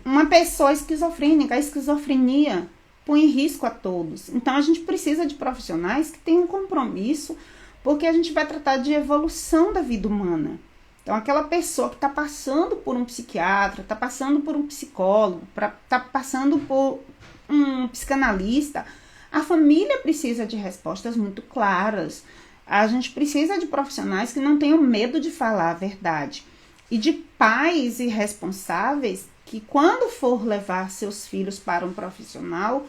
Uma pessoa esquizofrênica, a esquizofrenia põe em risco a todos. Então, a gente precisa de profissionais que tenham um compromisso, porque a gente vai tratar de evolução da vida humana. Então, aquela pessoa que está passando por um psiquiatra, está passando por um psicólogo, está passando por um psicanalista, a família precisa de respostas muito claras. A gente precisa de profissionais que não tenham medo de falar a verdade. E de pais irresponsáveis que, quando for levar seus filhos para um profissional,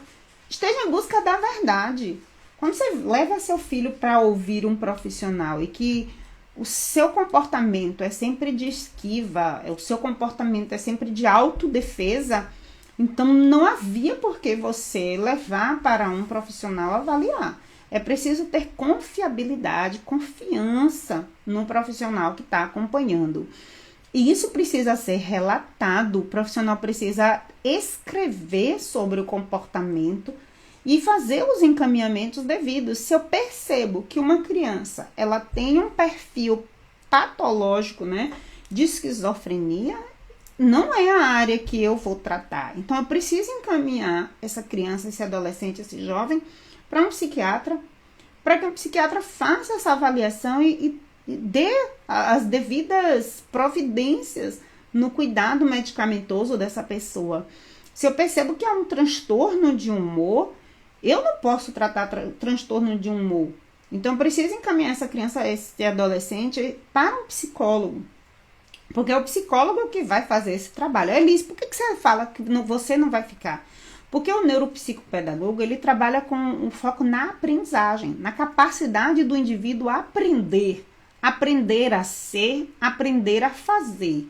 esteja em busca da verdade. Quando você leva seu filho para ouvir um profissional e que o seu comportamento é sempre de esquiva, o seu comportamento é sempre de autodefesa, então não havia por que você levar para um profissional avaliar. É preciso ter confiabilidade, confiança no profissional que está acompanhando. E isso precisa ser relatado, o profissional precisa escrever sobre o comportamento e fazer os encaminhamentos devidos. Se eu percebo que uma criança ela tem um perfil patológico, né, de esquizofrenia, não é a área que eu vou tratar. Então, eu preciso encaminhar essa criança, esse adolescente, esse jovem, para um psiquiatra, para que o psiquiatra faça essa avaliação e dê as devidas providências no cuidado medicamentoso dessa pessoa. Se eu percebo que é um transtorno de humor, eu não posso tratar transtorno de humor. Então, eu preciso encaminhar essa criança, esse adolescente, para um psicólogo. Porque é o psicólogo que vai fazer esse trabalho. Elis, por que você fala que você não vai ficar? Porque o neuropsicopedagogo, ele trabalha com um foco na aprendizagem, na capacidade do indivíduo aprender. Aprender a ser, aprender a fazer.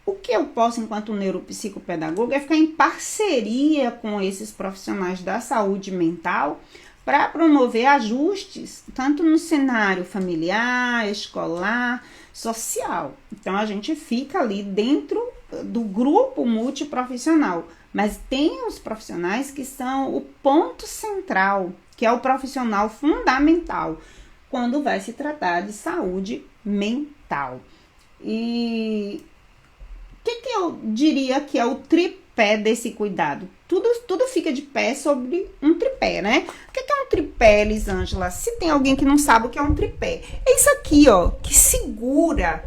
O que eu posso, enquanto neuropsicopedagogo, é ficar em parceria com esses profissionais da saúde mental para promover ajustes, tanto no cenário familiar, escolar, social. Então, a gente fica ali dentro do grupo multiprofissional, mas tem os profissionais que são o ponto central, que é o profissional fundamental, quando vai se tratar de saúde mental. E o que eu diria que é o tripé desse cuidado? Tudo fica de pé sobre um tripé, né? O que é um tripé, Elisângela? Se tem alguém que não sabe o que é um tripé, é isso aqui, ó, que segura.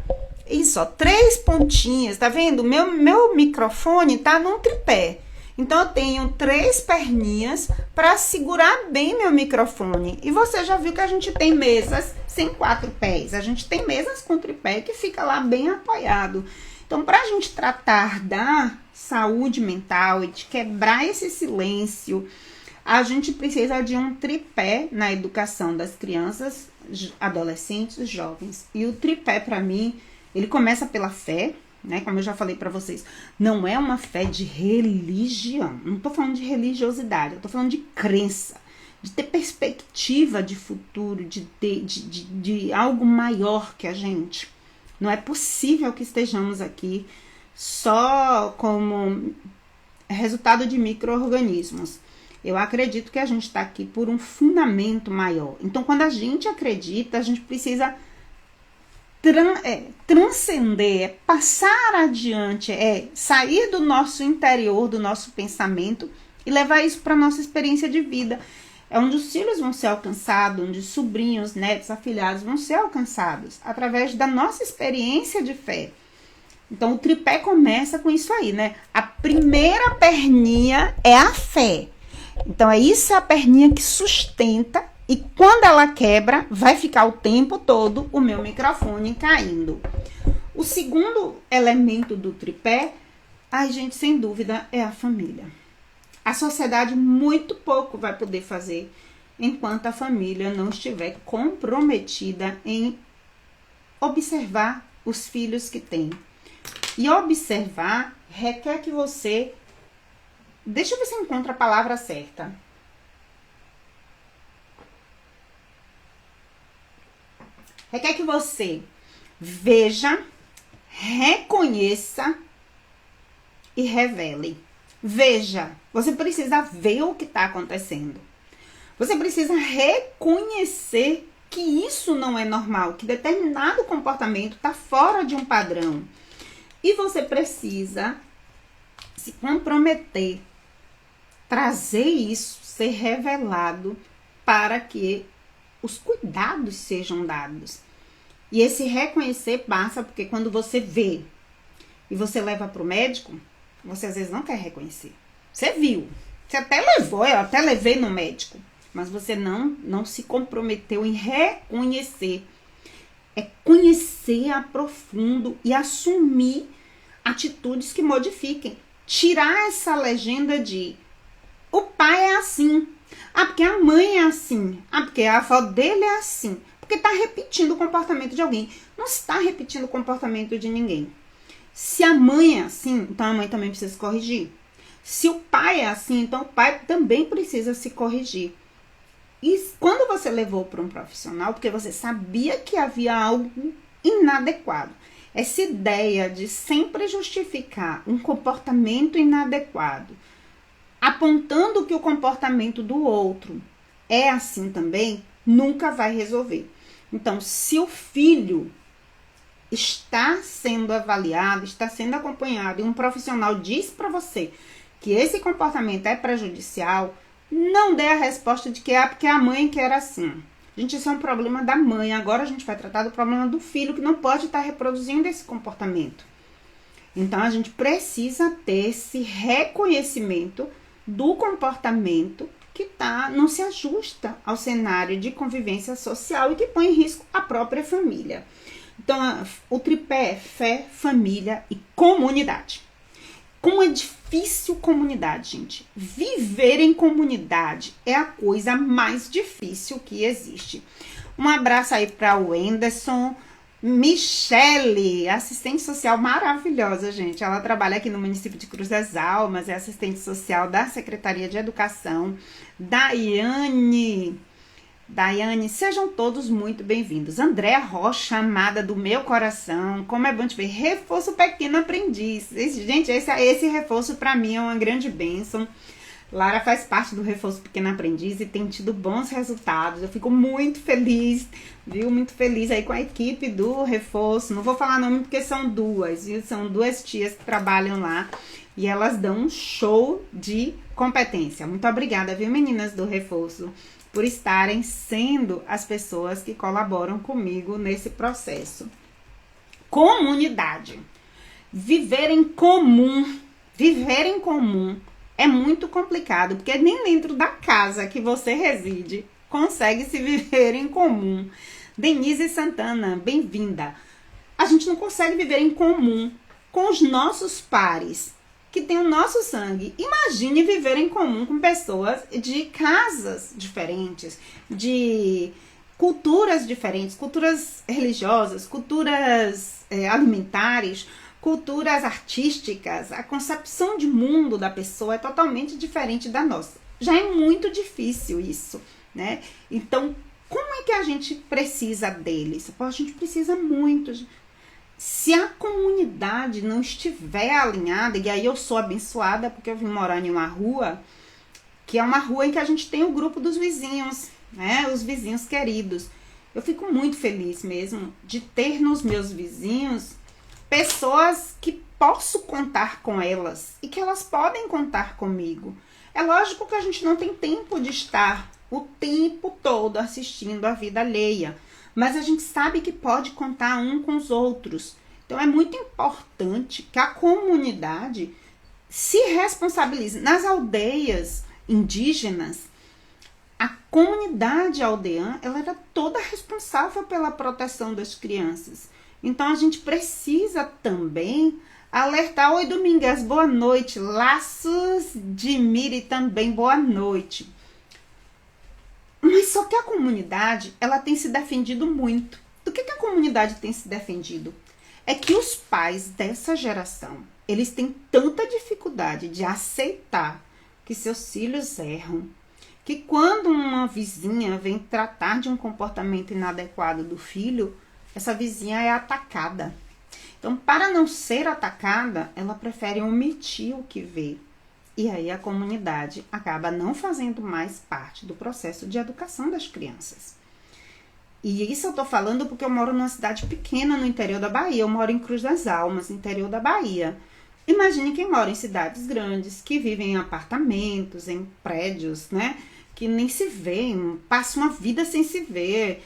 Isso, ó, 3 pontinhas, tá vendo? Meu microfone tá num tripé. Então, eu tenho 3 perninhas para segurar bem meu microfone. E você já viu que a gente tem mesas sem 4 pés. A gente tem mesas com tripé que fica lá bem apoiado. Então, para a gente tratar da saúde mental e de quebrar esse silêncio, a gente precisa de um tripé na educação das crianças, adolescentes, jovens. E o tripé, para mim, ele começa pela fé, né? Como eu já falei para vocês, não é uma fé de religião. Não tô falando de religiosidade, eu tô falando de crença, de ter perspectiva de futuro, de algo maior que a gente. Não é possível que estejamos aqui só como resultado de micro-organismos. Eu acredito que a gente está aqui por um fundamento maior. Então, quando a gente acredita, a gente precisa transcender, passar adiante, sair do nosso interior, do nosso pensamento e levar isso para a nossa experiência de vida. É onde os filhos vão ser alcançados, onde os sobrinhos, netos, afilhados vão ser alcançados, através da nossa experiência de fé. Então, o tripé começa com isso aí, né? A primeira perninha é a fé. Então, isso é a perninha que sustenta e quando ela quebra, vai ficar o tempo todo o meu microfone caindo. O segundo elemento do tripé, gente, sem dúvida, é a família. A sociedade muito pouco vai poder fazer enquanto a família não estiver comprometida em observar os filhos que tem. E observar requer que você... Deixa eu ver se eu encontro a palavra certa. Requer que você veja, reconheça e revele. Veja, você precisa ver o que está acontecendo. Você precisa reconhecer que isso não é normal, que determinado comportamento está fora de um padrão. E você precisa se comprometer, trazer isso, ser revelado para que os cuidados sejam dados. E esse reconhecer passa porque quando você vê e você leva para o médico, você às vezes não quer reconhecer. Você viu, você até levou, eu até levei no médico, mas você não se comprometeu em reconhecer. É conhecer a profundo e assumir atitudes que modifiquem. Tirar essa legenda de o pai é assim, porque a mãe é assim, porque a avó dele é assim, porque está repetindo o comportamento de alguém. Não está repetindo o comportamento de ninguém. Se a mãe é assim, então a mãe também precisa se corrigir. Se o pai é assim, então o pai também precisa se corrigir. E quando você levou para um profissional, porque você sabia que havia algo inadequado, essa ideia de sempre justificar um comportamento inadequado, apontando que o comportamento do outro é assim também, nunca vai resolver. Então, se o filho está sendo avaliado, está sendo acompanhado, e um profissional diz para você que esse comportamento é prejudicial, não dê a resposta de que é porque a mãe quer assim. Gente, isso é um problema da mãe. Agora a gente vai tratar do problema do filho, que não pode estar reproduzindo esse comportamento. Então, a gente precisa ter esse reconhecimento do comportamento que não se ajusta ao cenário de convivência social e que põe em risco a própria família. Então, o tripé é fé, família e comunidade. Como é difícil comunidade, gente. Viver em comunidade é a coisa mais difícil que existe. Um abraço aí para o Wenderson. Michele, assistente social maravilhosa, gente. Ela trabalha aqui no município de Cruz das Almas, é assistente social da Secretaria de Educação. Daiane, sejam todos muito bem-vindos. Andréa Rocha, amada do meu coração, como é bom te ver. Reforço Pequeno Aprendiz. Gente, esse reforço para mim é uma grande bênção. Lara faz parte do Reforço Pequeno Aprendiz e tem tido bons resultados. Eu fico muito feliz, viu? Muito feliz aí com a equipe do Reforço. Não vou falar nome porque são duas, viu? São duas tias que trabalham lá e elas dão um show de competência. Muito obrigada, viu, meninas do Reforço, por estarem sendo as pessoas que colaboram comigo nesse processo. Comunidade. Viver em comum é muito complicado, porque nem dentro da casa que você reside consegue se viver em comum. Denise Santana, bem-vinda. A gente não consegue viver em comum com os nossos pares, que têm o nosso sangue. Imagine viver em comum com pessoas de casas diferentes, de culturas diferentes, culturas religiosas, culturas alimentares, culturas artísticas. A concepção de mundo da pessoa é totalmente diferente da nossa. Já é muito difícil isso, né? Então, como é que a gente precisa deles? A gente precisa muito. Se a comunidade não estiver alinhada, e aí eu sou abençoada porque eu vim morar em uma rua, que é uma rua em que a gente tem o grupo dos vizinhos, né? Os vizinhos queridos. Eu fico muito feliz mesmo de ter nos meus vizinhos pessoas que posso contar com elas e que elas podem contar comigo. É lógico que a gente não tem tempo de estar o tempo todo assistindo a vida alheia, mas a gente sabe que pode contar um com os outros. Então é muito importante que a comunidade se responsabilize. Nas aldeias indígenas, a comunidade aldeã, ela era toda responsável pela proteção das crianças. Então, a gente precisa também alertar. Oi, Domingas, boa noite. Laços de Miri também, boa noite. Mas só que a comunidade, ela tem se defendido muito. Do que a comunidade tem se defendido? É que os pais dessa geração, eles têm tanta dificuldade de aceitar que seus filhos erram, que quando uma vizinha vem tratar de um comportamento inadequado do filho, essa vizinha é atacada. Então, para não ser atacada, ela prefere omitir o que vê. E aí a comunidade acaba não fazendo mais parte do processo de educação das crianças. E isso eu tô falando porque eu moro numa cidade pequena no interior da Bahia. Eu moro em Cruz das Almas, interior da Bahia. Imagine quem mora em cidades grandes, que vivem em apartamentos, em prédios, né? Que nem se veem, passam uma vida sem se ver.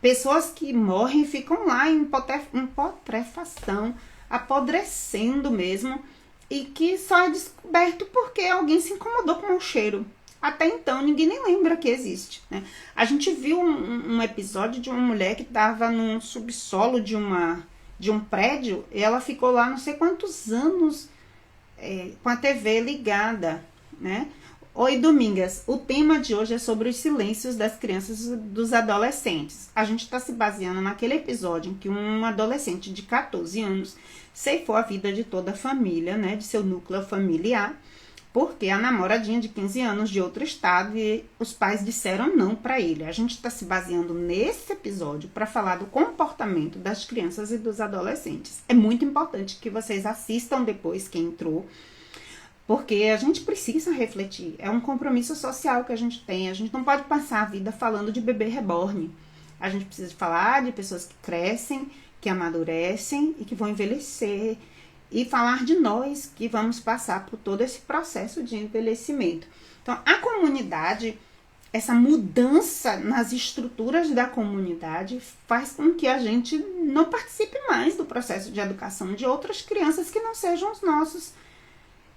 Pessoas que morrem e ficam lá em putrefação, apodrecendo mesmo, e que só é descoberto porque alguém se incomodou com o mau cheiro. Até então, ninguém nem lembra que existe, né? A gente viu um episódio de uma mulher que estava no subsolo de um prédio, e ela ficou lá não sei quantos anos com a TV ligada, né? Oi, Domingas. O tema de hoje é sobre os silêncios das crianças e dos adolescentes. A gente está se baseando naquele episódio em que um adolescente de 14 anos ceifou a vida de toda a família, né, de seu núcleo familiar, porque a namoradinha de 15 anos de outro estado e os pais disseram não para ele. A gente está se baseando nesse episódio para falar do comportamento das crianças e dos adolescentes. É muito importante que vocês assistam depois, quem entrou, porque a gente precisa refletir. É um compromisso social que a gente tem. A gente não pode passar a vida falando de bebê reborn. A gente precisa falar de pessoas que crescem, que amadurecem e que vão envelhecer, e falar de nós que vamos passar por todo esse processo de envelhecimento. Então, a comunidade, essa mudança nas estruturas da comunidade faz com que a gente não participe mais do processo de educação de outras crianças que não sejam os nossos.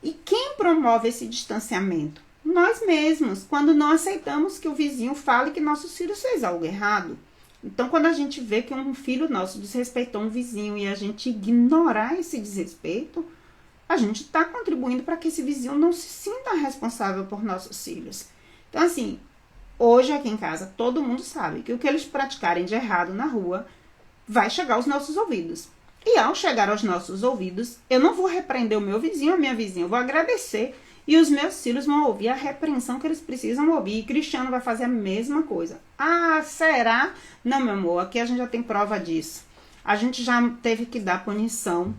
E quem promove esse distanciamento? Nós mesmos, quando não aceitamos que o vizinho fale que nossos filhos fez algo errado. Então, quando a gente vê que um filho nosso desrespeitou um vizinho e a gente ignorar esse desrespeito, a gente está contribuindo para que esse vizinho não se sinta responsável por nossos filhos. Então, assim, hoje aqui em casa, todo mundo sabe que o que eles praticarem de errado na rua vai chegar aos nossos ouvidos. E ao chegar aos nossos ouvidos, eu não vou repreender o meu vizinho ou a minha vizinha, eu vou agradecer. E os meus filhos vão ouvir a repreensão que eles precisam ouvir. E Cristiano vai fazer a mesma coisa. Ah, será? Não, meu amor, aqui a gente já tem prova disso. A gente já teve que dar punição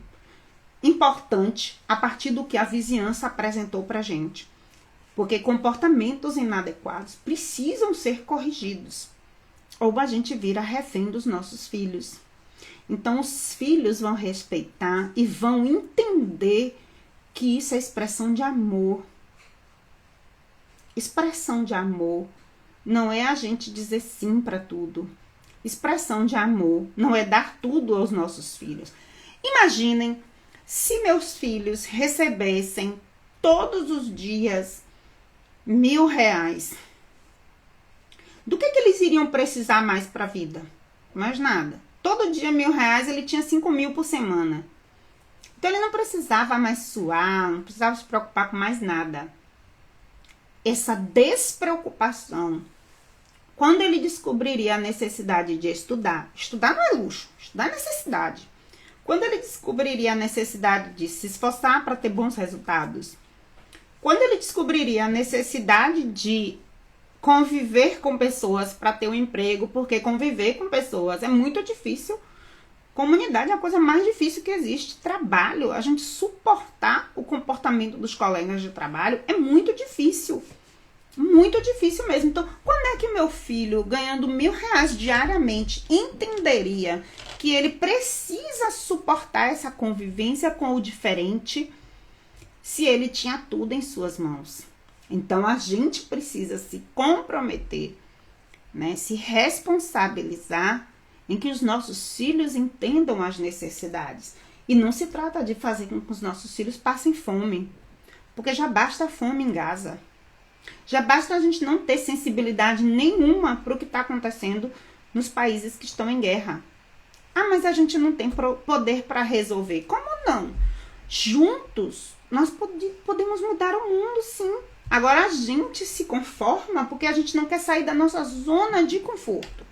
importante a partir do que a vizinhança apresentou pra gente. Porque comportamentos inadequados precisam ser corrigidos. Ou a gente vira refém dos nossos filhos. Então, os filhos vão respeitar e vão entender que isso é expressão de amor. Expressão de amor não é a gente dizer sim para tudo. Expressão de amor não é dar tudo aos nossos filhos. Imaginem se meus filhos recebessem todos os dias R$1.000. Do que eles iriam precisar mais para a vida? Mais nada. Todo dia R$1.000, ele tinha 5.000 por semana. Então, ele não precisava mais suar, não precisava se preocupar com mais nada. Essa despreocupação, quando ele descobriria a necessidade de estudar, estudar não é luxo, estudar é necessidade. Quando ele descobriria a necessidade de se esforçar para ter bons resultados, quando ele descobriria a necessidade de conviver com pessoas para ter um emprego, porque conviver com pessoas é muito difícil. Comunidade é a coisa mais difícil que existe. Trabalho, a gente suportar o comportamento dos colegas de trabalho é muito difícil. Muito difícil mesmo. Então, quando é que meu filho, ganhando R$1.000 diariamente, entenderia que ele precisa suportar essa convivência com o diferente se ele tinha tudo em suas mãos? Então, a gente precisa se comprometer, né, se responsabilizar em que os nossos filhos entendam as necessidades. E não se trata de fazer com que os nossos filhos passem fome, porque já basta a fome em Gaza. Já basta a gente não ter sensibilidade nenhuma para o que está acontecendo nos países que estão em guerra. Ah, mas a gente não tem poder para resolver. Como não? Juntos, nós podemos mudar o mundo, sim. Agora, a gente se conforma porque a gente não quer sair da nossa zona de conforto.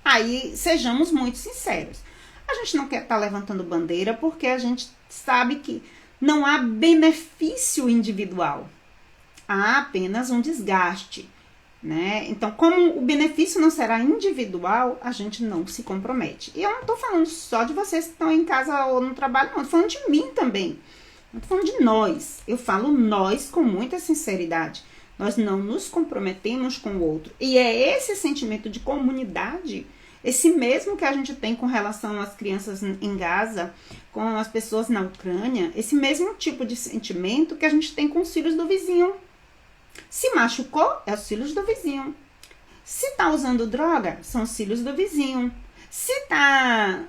Aí, sejamos muito sinceros. A gente não quer estar levantando bandeira porque a gente sabe que não há benefício individual. Há apenas um desgaste, né? Então, como o benefício não será individual, a gente não se compromete. E eu não estou falando só de vocês que estão em casa ou no trabalho, não. Estou falando de mim também. Eu estou falando de nós. Eu falo nós com muita sinceridade. Nós não nos comprometemos com o outro. E é esse sentimento de comunidade, esse mesmo que a gente tem com relação às crianças em Gaza, com as pessoas na Ucrânia, esse mesmo tipo de sentimento que a gente tem com os filhos do vizinho. Se machucou, é os filhos do vizinho. Se tá usando droga, são os filhos do vizinho. Se tá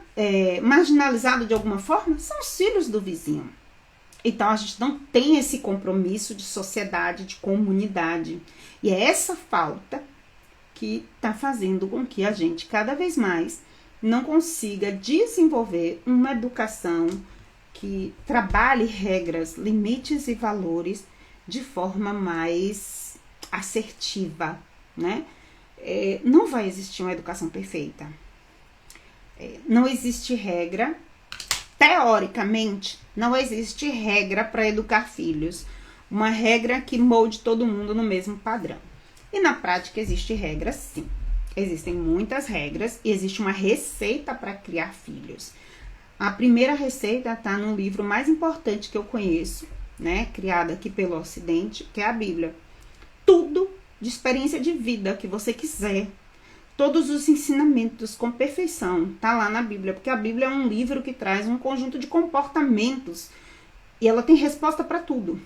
marginalizado de alguma forma, são os filhos do vizinho. Então, a gente não tem esse compromisso de sociedade, de comunidade. E é essa falta que está fazendo com que a gente, cada vez mais, não consiga desenvolver uma educação que trabalhe regras, limites e valores de forma mais assertiva, né? Não vai existir uma educação perfeita. Não existe regra. Teoricamente, não existe regra para educar filhos. Uma regra que molde todo mundo no mesmo padrão. E na prática existe regra, sim. Existem muitas regras e existe uma receita para criar filhos. A primeira receita está no livro mais importante que eu conheço, né? Criado aqui pelo Ocidente, que é a Bíblia. Tudo de experiência de vida que você quiser. todos os ensinamentos com perfeição. Tá lá na Bíblia, porque a Bíblia é um livro que traz um conjunto de comportamentos e ela tem resposta para tudo.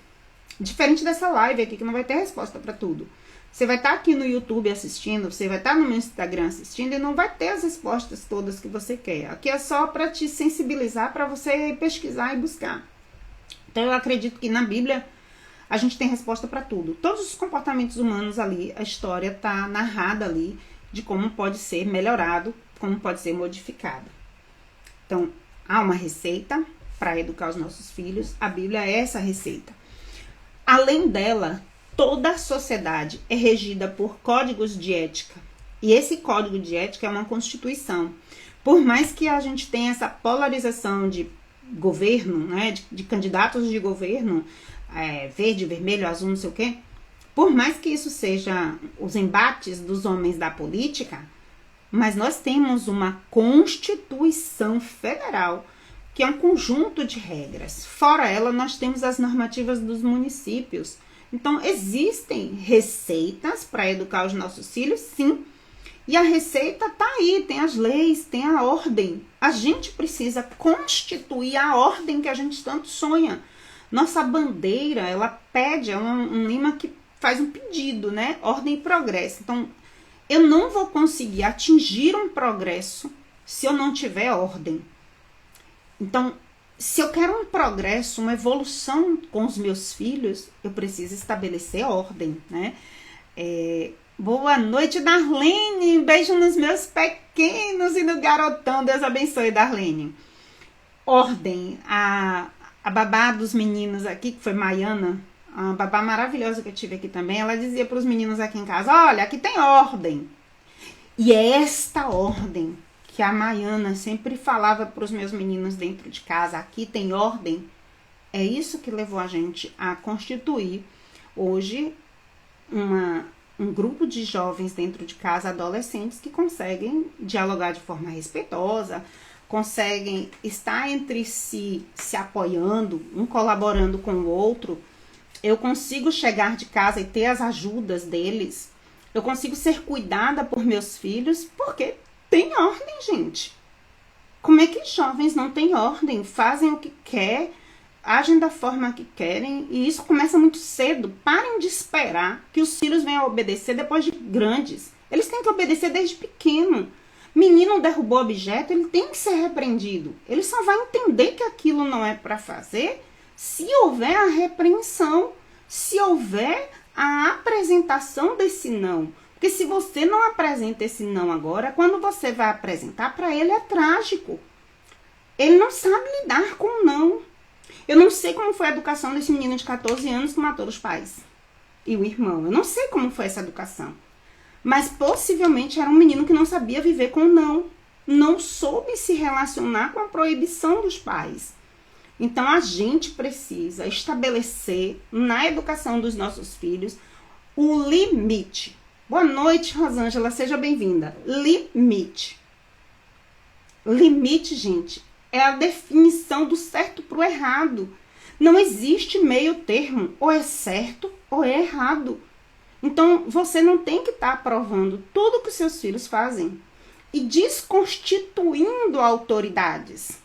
Diferente dessa live aqui, que não vai ter resposta para tudo. Você vai estar aqui no YouTube assistindo, você vai estar no meu Instagram assistindo e não vai ter as respostas todas que você quer. Aqui é só para te sensibilizar, para você pesquisar e buscar. Então eu acredito que na Bíblia a gente tem resposta para tudo. Todos os comportamentos humanos ali, a história está narrada ali de como pode ser melhorado, como pode ser modificado. Então, há uma receita para educar os nossos filhos. A Bíblia é essa receita. Além dela, toda a sociedade é regida por códigos de ética. E esse código de ética é uma constituição. Por mais que a gente tenha essa polarização de governo, né, de candidatos de governo, verde, vermelho, azul, não sei o quê, por mais que isso seja os embates dos homens da política, mas nós temos uma Constituição Federal, que é um conjunto de regras. Fora ela, nós temos as normativas dos municípios. Então, existem receitas para educar os nossos filhos, sim. E a receita tá aí, tem as leis, tem a ordem. A gente precisa constituir a ordem que a gente tanto sonha. Nossa bandeira, ela pede, é um lema que faz um pedido, né? Ordem e progresso. Então, eu não vou conseguir atingir um progresso se eu não tiver ordem. Então, se eu quero um progresso, uma evolução com os meus filhos, eu preciso estabelecer ordem, né? Boa noite, Darlene. Beijo nos meus pequenos e no garotão. Deus abençoe, Darlene. Ordem. A babá dos meninos aqui, que foi Maiana, uma babá maravilhosa que eu tive aqui também, ela dizia para os meninos aqui em casa, olha, aqui tem ordem. E é esta ordem que a Maiana sempre falava para os meus meninos dentro de casa, aqui tem ordem. É isso que levou a gente a constituir hoje um grupo de jovens dentro de casa, adolescentes, que conseguem dialogar de forma respeitosa, conseguem estar entre si, se apoiando, um colaborando com o outro. Eu consigo chegar de casa e ter as ajudas deles. Eu consigo ser cuidada por meus filhos, porque tem ordem, gente. Como é que jovens não têm ordem? Fazem o que quer, agem da forma que querem, e isso começa muito cedo. Parem de esperar que os filhos venham a obedecer depois de grandes. Eles têm que obedecer desde pequeno. Menino derrubou objeto, ele tem que ser repreendido. Ele só vai entender que aquilo não é para fazer se houver a repreensão, se houver a apresentação desse não. Porque se você não apresenta esse não agora, quando você vai apresentar, para ele é trágico. Ele não sabe lidar com o não. Eu não sei como foi a educação desse menino de 14 anos que matou os pais e o irmão. Eu não sei como foi essa educação. Mas possivelmente era um menino que não sabia viver com o não. Não soube se relacionar com a proibição dos pais. Então a gente precisa estabelecer na educação dos nossos filhos o limite. Boa noite, Rosângela, seja bem-vinda. Limite. Limite, gente, é a definição do certo para o errado. Não existe meio termo, ou é certo ou é errado. Então, você não tem que estar aprovando tudo que os seus filhos fazem e desconstituindo autoridades.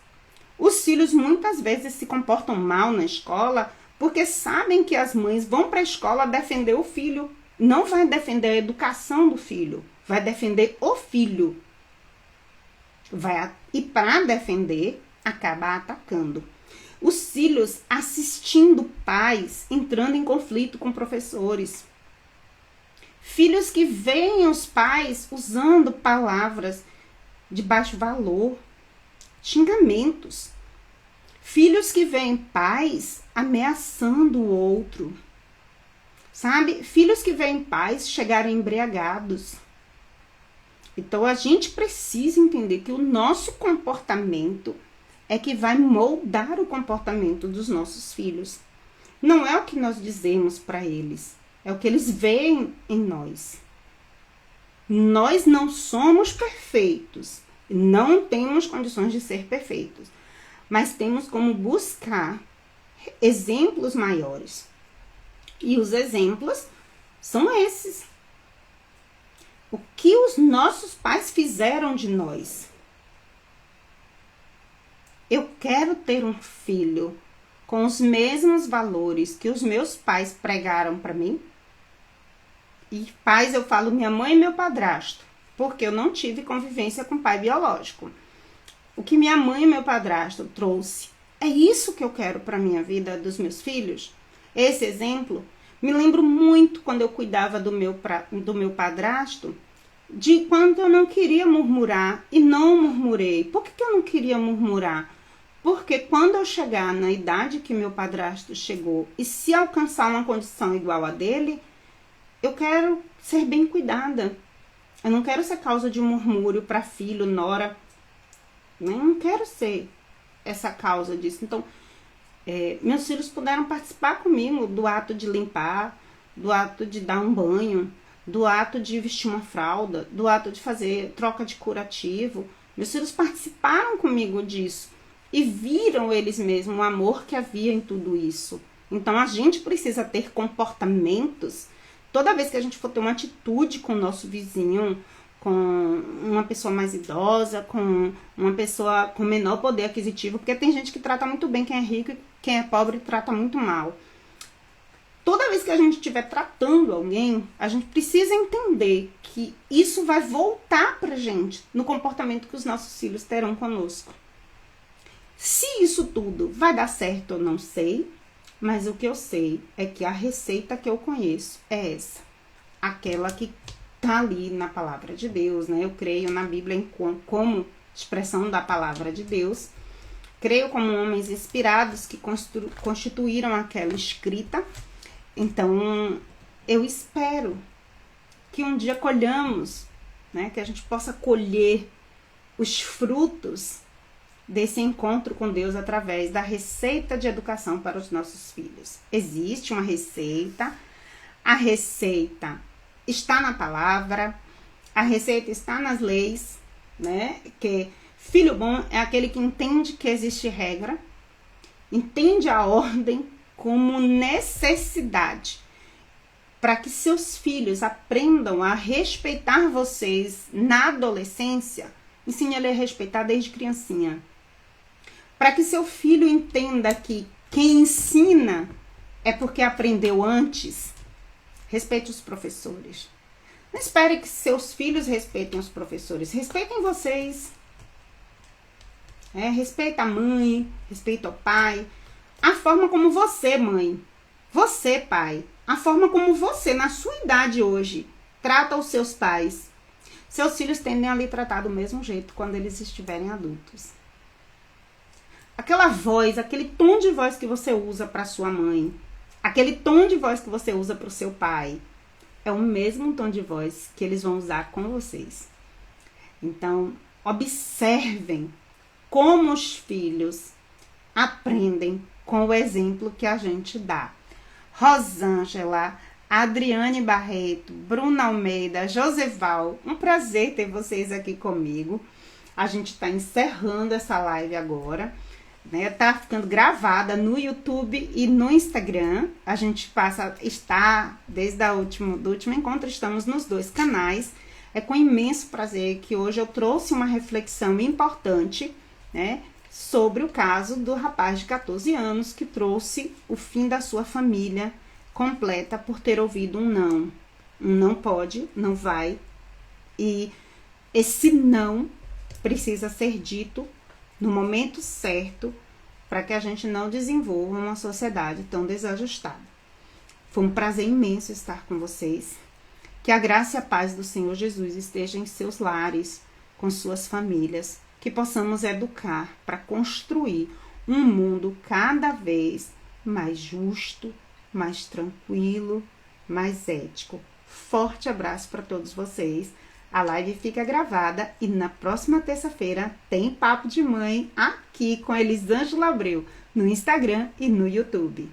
Os filhos muitas vezes se comportam mal na escola porque sabem que as mães vão para a escola defender o filho. Não vai defender a educação do filho, vai defender o filho. E para defender, acaba atacando. Os filhos assistindo pais entrando em conflito com professores. Filhos que veem os pais usando palavras de baixo valor, xingamentos. Filhos que veem pais ameaçando o outro. Sabe? Filhos que veem pais chegarem embriagados. Então a gente precisa entender que o nosso comportamento é que vai moldar o comportamento dos nossos filhos. Não é o que nós dizemos para eles. É o que eles veem em nós. Nós não somos perfeitos. Não temos condições de ser perfeitos. Mas temos como buscar exemplos maiores. E os exemplos são esses. O que os nossos pais fizeram de nós. Eu quero ter um filho com os mesmos valores que os meus pais pregaram para mim. E pais, eu falo minha mãe e meu padrasto, porque eu não tive convivência com pai biológico. O que minha mãe e meu padrasto trouxe, é isso que eu quero para minha vida, dos meus filhos. Esse exemplo, me lembro muito quando eu cuidava do meu padrasto, de quando eu não queria murmurar e não murmurei. Por que eu não queria murmurar? Porque quando eu chegar na idade que meu padrasto chegou e se alcançar uma condição igual a dele, eu quero ser bem cuidada. Eu não quero ser causa de murmúrio para filho, nora. Eu não quero ser essa causa disso. Então, meus filhos puderam participar comigo do ato de limpar, do ato de dar um banho, do ato de vestir uma fralda, do ato de fazer troca de curativo. Meus filhos participaram comigo disso e viram eles mesmos o amor que havia em tudo isso. Então, a gente precisa ter comportamentos. Toda vez que a gente for ter uma atitude com o nosso vizinho, com uma pessoa mais idosa, com uma pessoa com menor poder aquisitivo, porque tem gente que trata muito bem quem é rico e quem é pobre trata muito mal. Toda vez que a gente estiver tratando alguém, a gente precisa entender que isso vai voltar pra gente no comportamento que os nossos filhos terão conosco. Se isso tudo vai dar certo, eu não sei, mas o que eu sei é que a receita que eu conheço é essa. Aquela que tá ali na palavra de Deus, né? Eu creio na Bíblia como expressão da palavra de Deus. Creio como homens inspirados que constituíram aquela escrita. Então, eu espero que um dia colhamos, né? Que a gente possa colher os frutos desse encontro com Deus através da receita de educação para os nossos filhos. Existe uma receita, a receita está na palavra, a receita está nas leis, né? Que filho bom é aquele que entende que existe regra, entende a ordem como necessidade, para que seus filhos aprendam a respeitar vocês na adolescência. Ensine ele a respeitar desde criancinha. Para que seu filho entenda que quem ensina é porque aprendeu antes. Respeite os professores. Não espere que seus filhos respeitem os professores. Respeitem vocês. Respeita a mãe, respeita o pai. A forma como você, mãe, você, pai, a forma como você, na sua idade hoje, trata os seus pais. Seus filhos tendem a lhe tratar do mesmo jeito quando eles estiverem adultos. Aquela voz, aquele tom de voz que você usa para sua mãe, aquele tom de voz que você usa para o seu pai, é o mesmo tom de voz que eles vão usar com vocês. Então, observem como os filhos aprendem com o exemplo que a gente dá. Rosângela, Adriane Barreto, Bruna Almeida, Joseval, um prazer ter vocês aqui comigo. A gente está encerrando essa live agora, né? Tá ficando gravada no YouTube e no Instagram. A gente está desde do último encontro, estamos nos 2 canais. É com imenso prazer que hoje eu trouxe uma reflexão importante, né, sobre o caso do rapaz de 14 anos que trouxe o fim da sua família completa por ter ouvido um não. Um não pode, não vai. E esse não precisa ser dito no momento certo para que a gente não desenvolva uma sociedade tão desajustada. Foi um prazer imenso estar com vocês. Que a graça e a paz do Senhor Jesus esteja em seus lares, com suas famílias. Que possamos educar para construir um mundo cada vez mais justo, mais tranquilo, mais ético. Forte abraço para todos vocês. A live fica gravada e na próxima terça-feira tem Papo de Mãe aqui com Elisângela Abreu, no Instagram e no YouTube.